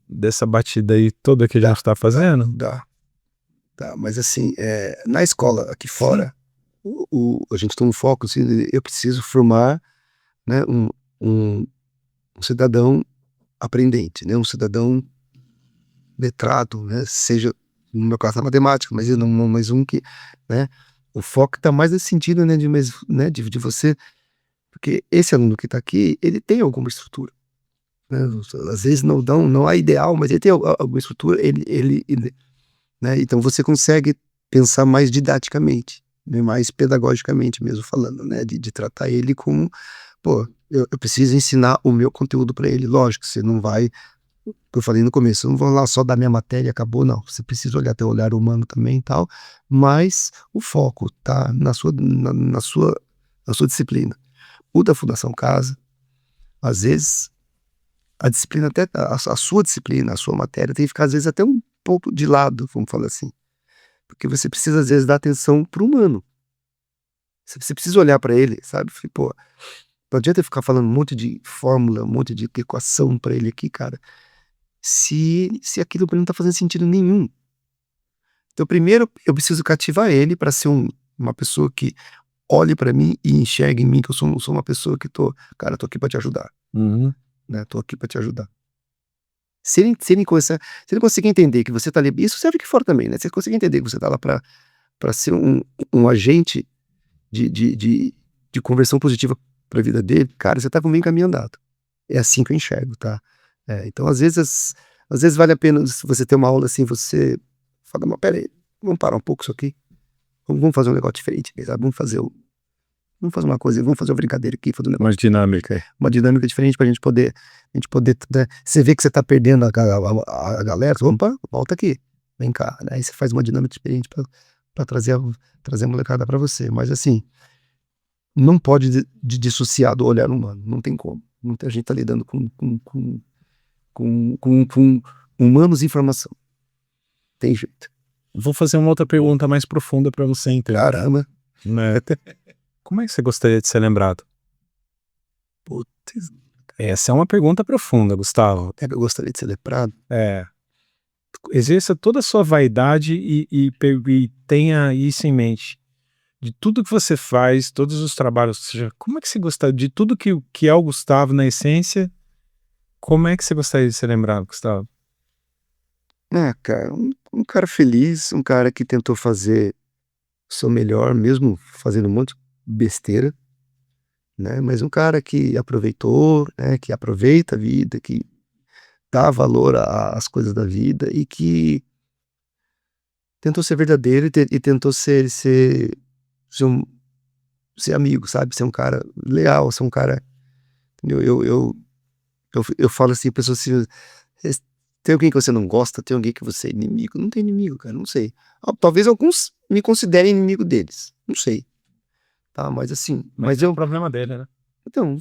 dessa batida aí toda que a gente está fazendo? Dá, mas assim, na escola aqui fora, a gente tem um foco, assim, eu preciso formar, né, um cidadão aprendente, né, um cidadão letrado, né, seja, no meu caso, na matemática, mas não mais um que, né, o foco está mais nesse sentido, né, de você, porque esse aluno que está aqui, ele tem alguma estrutura, né, às vezes não é ideal, mas ele tem alguma estrutura, né, então você consegue pensar mais didaticamente, né, mais pedagogicamente mesmo falando, né, de tratar ele como, pô, eu preciso ensinar o meu conteúdo para ele, lógico, você não vai, que eu falei no começo, eu não vou lá só dar minha matéria e acabou, não. Você precisa olhar teu olhar humano também e tal, mas o foco tá na sua disciplina. O da Fundação Casa, às vezes, a disciplina até, a sua disciplina, a sua matéria tem que ficar às vezes até um pouco de lado, vamos falar assim. Porque você precisa às vezes dar atenção pro humano. Você precisa olhar para ele, sabe? Pô, não adianta eu ficar falando um monte de fórmula, um monte de equação para ele aqui, cara, se aquilo para ele não tá fazendo sentido nenhum. Então, primeiro, eu preciso cativar ele para ser uma pessoa que olhe para mim e enxergue em mim que eu sou uma pessoa que tô aqui para te ajudar, né? Tô aqui para te ajudar. Se ele conseguir entender que você tá ali, isso serve aqui fora também, né? Se ele conseguir entender que você tá lá para ser um agente de conversão positiva para a vida dele, cara, você tá com o meio caminho andado. É assim que eu enxergo, tá? Então, às vezes vale a pena, se você ter uma aula assim, você fala, mas pera aí, vamos parar um pouco isso aqui, vamos fazer um negócio diferente, sabe? Vamos fazer uma coisa, vamos fazer uma brincadeira aqui, fazer um negócio, uma dinâmica diferente pra gente poder, né? Você vê que você tá perdendo a galera, opa, volta aqui, vem cá, né? Aí você faz uma dinâmica diferente pra trazer a molecada pra você, mas assim, não pode dissociar do olhar humano, não tem como. A gente tá lidando com humanos e informação. tem jeito. Vou fazer uma outra pergunta mais profunda para você, então. Caramba. Né? Como é que você gostaria de ser lembrado? Putz, Essa é uma pergunta profunda, Gustavo. eu gostaria de ser lembrado. Exerça toda a sua vaidade e tenha isso em mente. De tudo que você faz, todos os trabalhos, ou seja, como é que você gostaria, de tudo que é o Gustavo na essência, como é que você gostaria de ser lembrado, Gustavo? Cara, um cara feliz, um cara que tentou fazer o seu melhor, mesmo fazendo um monte de besteira, né? Mas um cara que aproveitou, né? Que aproveita a vida, que dá valor às coisas da vida e que tentou ser verdadeiro e tentou ser amigo, sabe? Ser um cara leal, ser um cara. Entendeu? Eu falo assim, pessoas assim, tem alguém que você não gosta, tem alguém que você é inimigo. Não tem inimigo, cara, não sei. Talvez alguns me considerem inimigo deles, não sei. Tá, mas assim, Mas é o problema dele, né? então,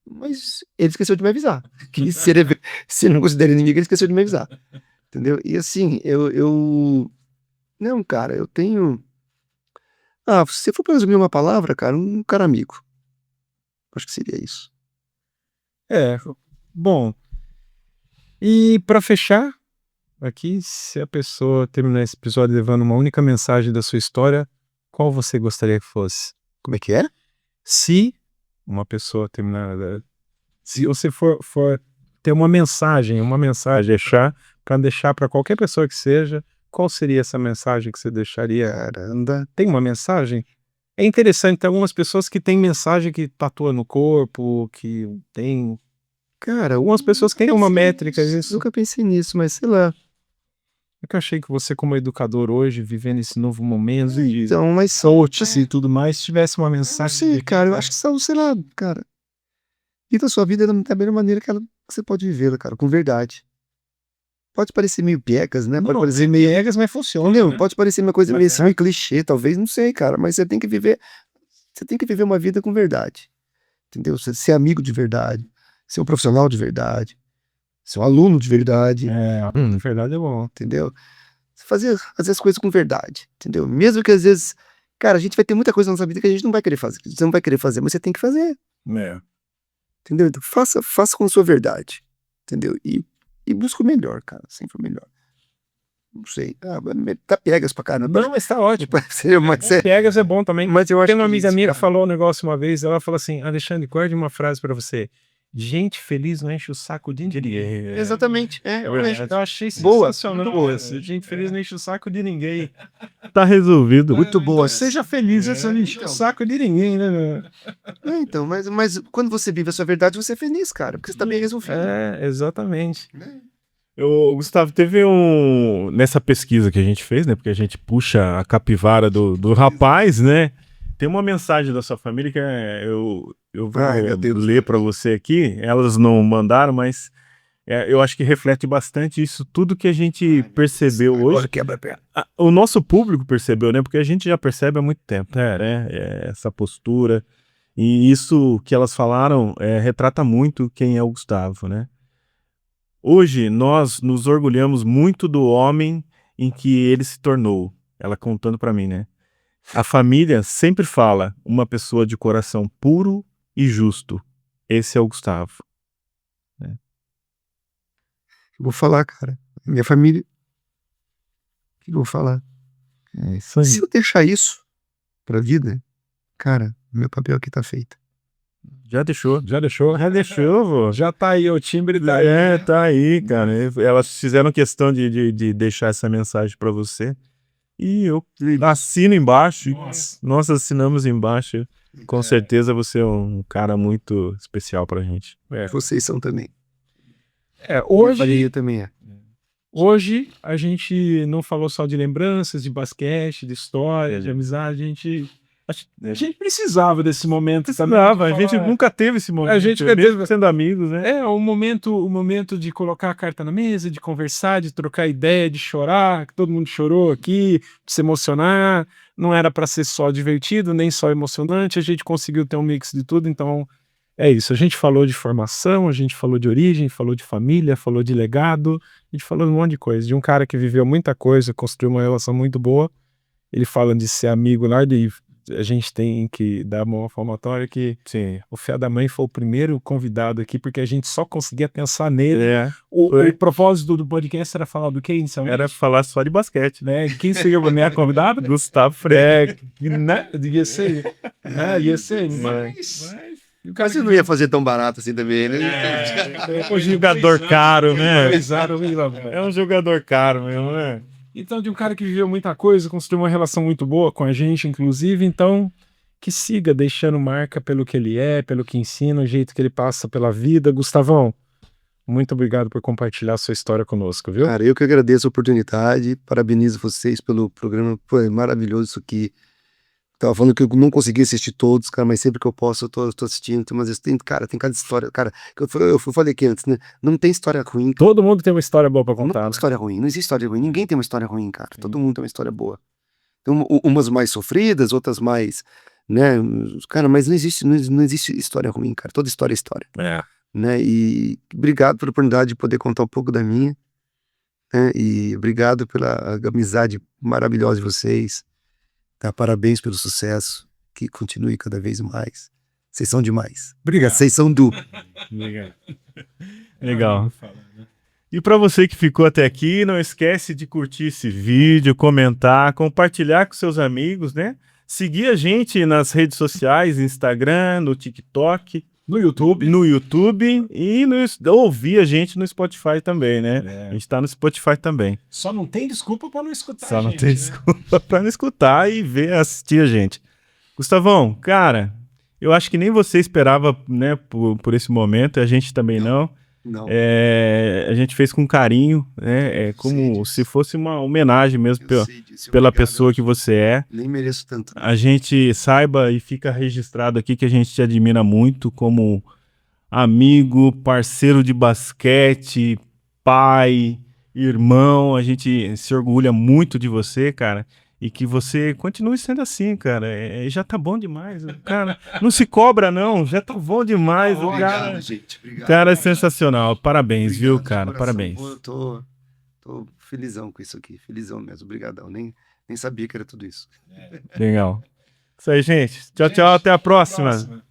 mas ele esqueceu de me avisar. Que se ele não considera inimigo, ele esqueceu de me avisar. Entendeu? E assim, não, cara, eu tenho. Se for pra resumir uma palavra, cara, um cara amigo. Acho que seria isso. Bom. E para fechar, aqui, se a pessoa terminar esse episódio levando uma única mensagem da sua história, qual você gostaria que fosse? Como é que é? Se uma pessoa terminar, se você for ter uma mensagem deixar para qualquer pessoa que seja, qual seria essa mensagem que você deixaria? Caramba. Tem uma mensagem? É interessante, tem algumas pessoas que têm mensagem que tatua no corpo, que tem. Cara, Algumas pessoas que têm uma métrica. Nunca pensei nisso, mas sei lá. Eu achei que você, como educador hoje, vivendo esse novo momento de Então, mas coaches e tudo mais, tivesse uma mensagem. não sei, cara, eu acho que são, sei lá, cara. Viva a sua vida da melhor maneira que você pode vivê-la, cara, com verdade. Pode parecer meio piegas, né? Pode parecer meio. Piegas, mas funciona. Entendeu? Né? Pode parecer uma coisa meio assim, clichê, talvez, não sei, cara, mas você tem que viver uma vida com verdade. Entendeu? Você ser amigo de verdade, ser um profissional de verdade, ser um aluno de verdade. De verdade é bom. Entendeu? Fazer as coisas com verdade, entendeu? Mesmo que às vezes, cara, a gente vai ter muita coisa na nossa vida que a gente não vai querer fazer, você não vai querer fazer, mas você tem que fazer, entendeu? Então faça com a sua verdade, entendeu? E busca o melhor, cara, sempre o melhor. Não sei, tá piegas pra caramba. Não, mas tá ótimo. Mas Piegas é bom também. Mas eu acho Tem uma que amiga isso, minha cara. falou um negócio uma vez, ela falou assim, Alexandre, guarde uma frase pra você. Gente feliz não enche o saco de ninguém. Exatamente, Eu achei Boa, sensacional. muito boa. Gente feliz não enche o saco de ninguém. Tá resolvido. Muito boa. Seja feliz, você não enche o saco de ninguém, né? Meu? Então, mas quando você vive a sua verdade, você é feliz, cara, porque você tá bem resolvido. Exatamente. Gustavo, teve nessa pesquisa que a gente fez, né? Porque a gente puxa a capivara do rapaz, né? Tem uma mensagem da sua família que eu vou ler para você aqui. Elas não mandaram, mas eu acho que reflete bastante isso, tudo que a gente percebeu hoje. O nosso público percebeu, né? Porque a gente já percebe há muito tempo, né? Essa postura. E isso que elas falaram retrata muito quem é o Gustavo, né? Hoje nós nos orgulhamos muito do homem em que ele se tornou. Ela contando para mim, né? A família sempre fala uma pessoa de coração puro e justo. Esse é o Gustavo. Eu vou falar, cara. Minha família. O que eu vou falar? É isso aí. Se eu deixar isso pra vida, cara, meu papel aqui tá feito. Já deixou, vô. Já tá aí, o timbre tá aí. Tá aí, cara. Elas fizeram questão de deixar essa mensagem para você. E eu assino embaixo. Nós assinamos embaixo. Com certeza você é um cara muito especial pra gente. Vocês são também. Hoje Eu também é. Hoje a gente não falou só de lembranças, de basquete, de história, de amizade, a gente precisava desse momento. A gente nunca teve esse momento, A gente mesmo sendo amigos, né? o momento de colocar a carta na mesa, de conversar, de trocar ideia, de chorar, que todo mundo chorou aqui, de se emocionar. Não era para ser só divertido, nem só emocionante, a gente conseguiu ter um mix de tudo, então É isso, a gente falou de formação, a gente falou de origem, falou de família, falou de legado, a gente falou de um monte de coisa. De um cara que viveu muita coisa, construiu uma relação muito boa. Ele fala de ser amigo lá de... A gente tem que dar uma palmatória que Sim. o Fé da Mãe foi o primeiro convidado aqui, porque a gente só conseguia pensar nele. O Foi. propósito do podcast era falar do que inicialmente? Era falar só de basquete, né? Né? Quem seria o minha convidado? Gustavo Freire. Né? Ia ser. Ia ser. Mas O cara não ia fazer tão barato assim também, né? É um jogador caro, né? É É um jogador caro mesmo, né? Então, de um cara que viveu muita coisa, construiu uma relação muito boa com a gente, inclusive, então, que siga deixando marca pelo que ele é, pelo que ensina, o jeito que ele passa pela vida. Gustavão, muito obrigado por compartilhar sua história conosco, viu? Cara, eu que agradeço a oportunidade, parabenizo vocês pelo programa, foi maravilhoso isso aqui. Tava falando que eu não consegui assistir todos, cara, mas sempre que eu posso eu tô assistindo, mas tem cada história, cara, eu falei aqui antes, né, não tem história ruim, cara. Todo mundo tem uma história boa pra Não contar, tem né? história ruim, não existe história ruim, ninguém tem uma história ruim, cara, todo mundo tem uma história boa. Tem umas mais sofridas, outras mais, né, cara, mas não existe história ruim, cara, toda história é história, É. né, e obrigado pela oportunidade de poder contar um pouco da minha, né, e obrigado pela amizade maravilhosa de vocês. Tá, parabéns pelo sucesso, que continue cada vez mais. Vocês são demais. Obrigado, vocês são Legal. E para você que ficou até aqui, não esquece de curtir esse vídeo, comentar, compartilhar com seus amigos, né? Seguir a gente nas redes sociais, Instagram, no TikTok, No YouTube. e ouvir a gente no Spotify também, né? A gente tá no Spotify também. Só não tem desculpa pra não escutar Só a não gente, tem né? desculpa pra não escutar e assistir a gente. Gustavão, cara, eu acho que nem você esperava, né, por esse momento, a gente também não. Não. A gente fez com carinho, né? É como se fosse uma homenagem mesmo pela pessoa que você é. Nem mereço tanto. A gente saiba e fica registrado aqui que a gente te admira muito como amigo, parceiro de basquete, pai, irmão. A gente se orgulha muito de você, cara. E que você continue sendo assim, cara. Já tá bom demais. Cara, não se cobra, não. Já tá bom demais. O cara, gente. Obrigado. cara é sensacional. Parabéns, Obrigado, viu, de cara? coração. Parabéns. Pô, eu tô felizão com isso aqui. Felizão mesmo. Obrigadão. Nem sabia que era tudo isso. Legal. Isso aí, gente. Tchau, tchau. Até a próxima.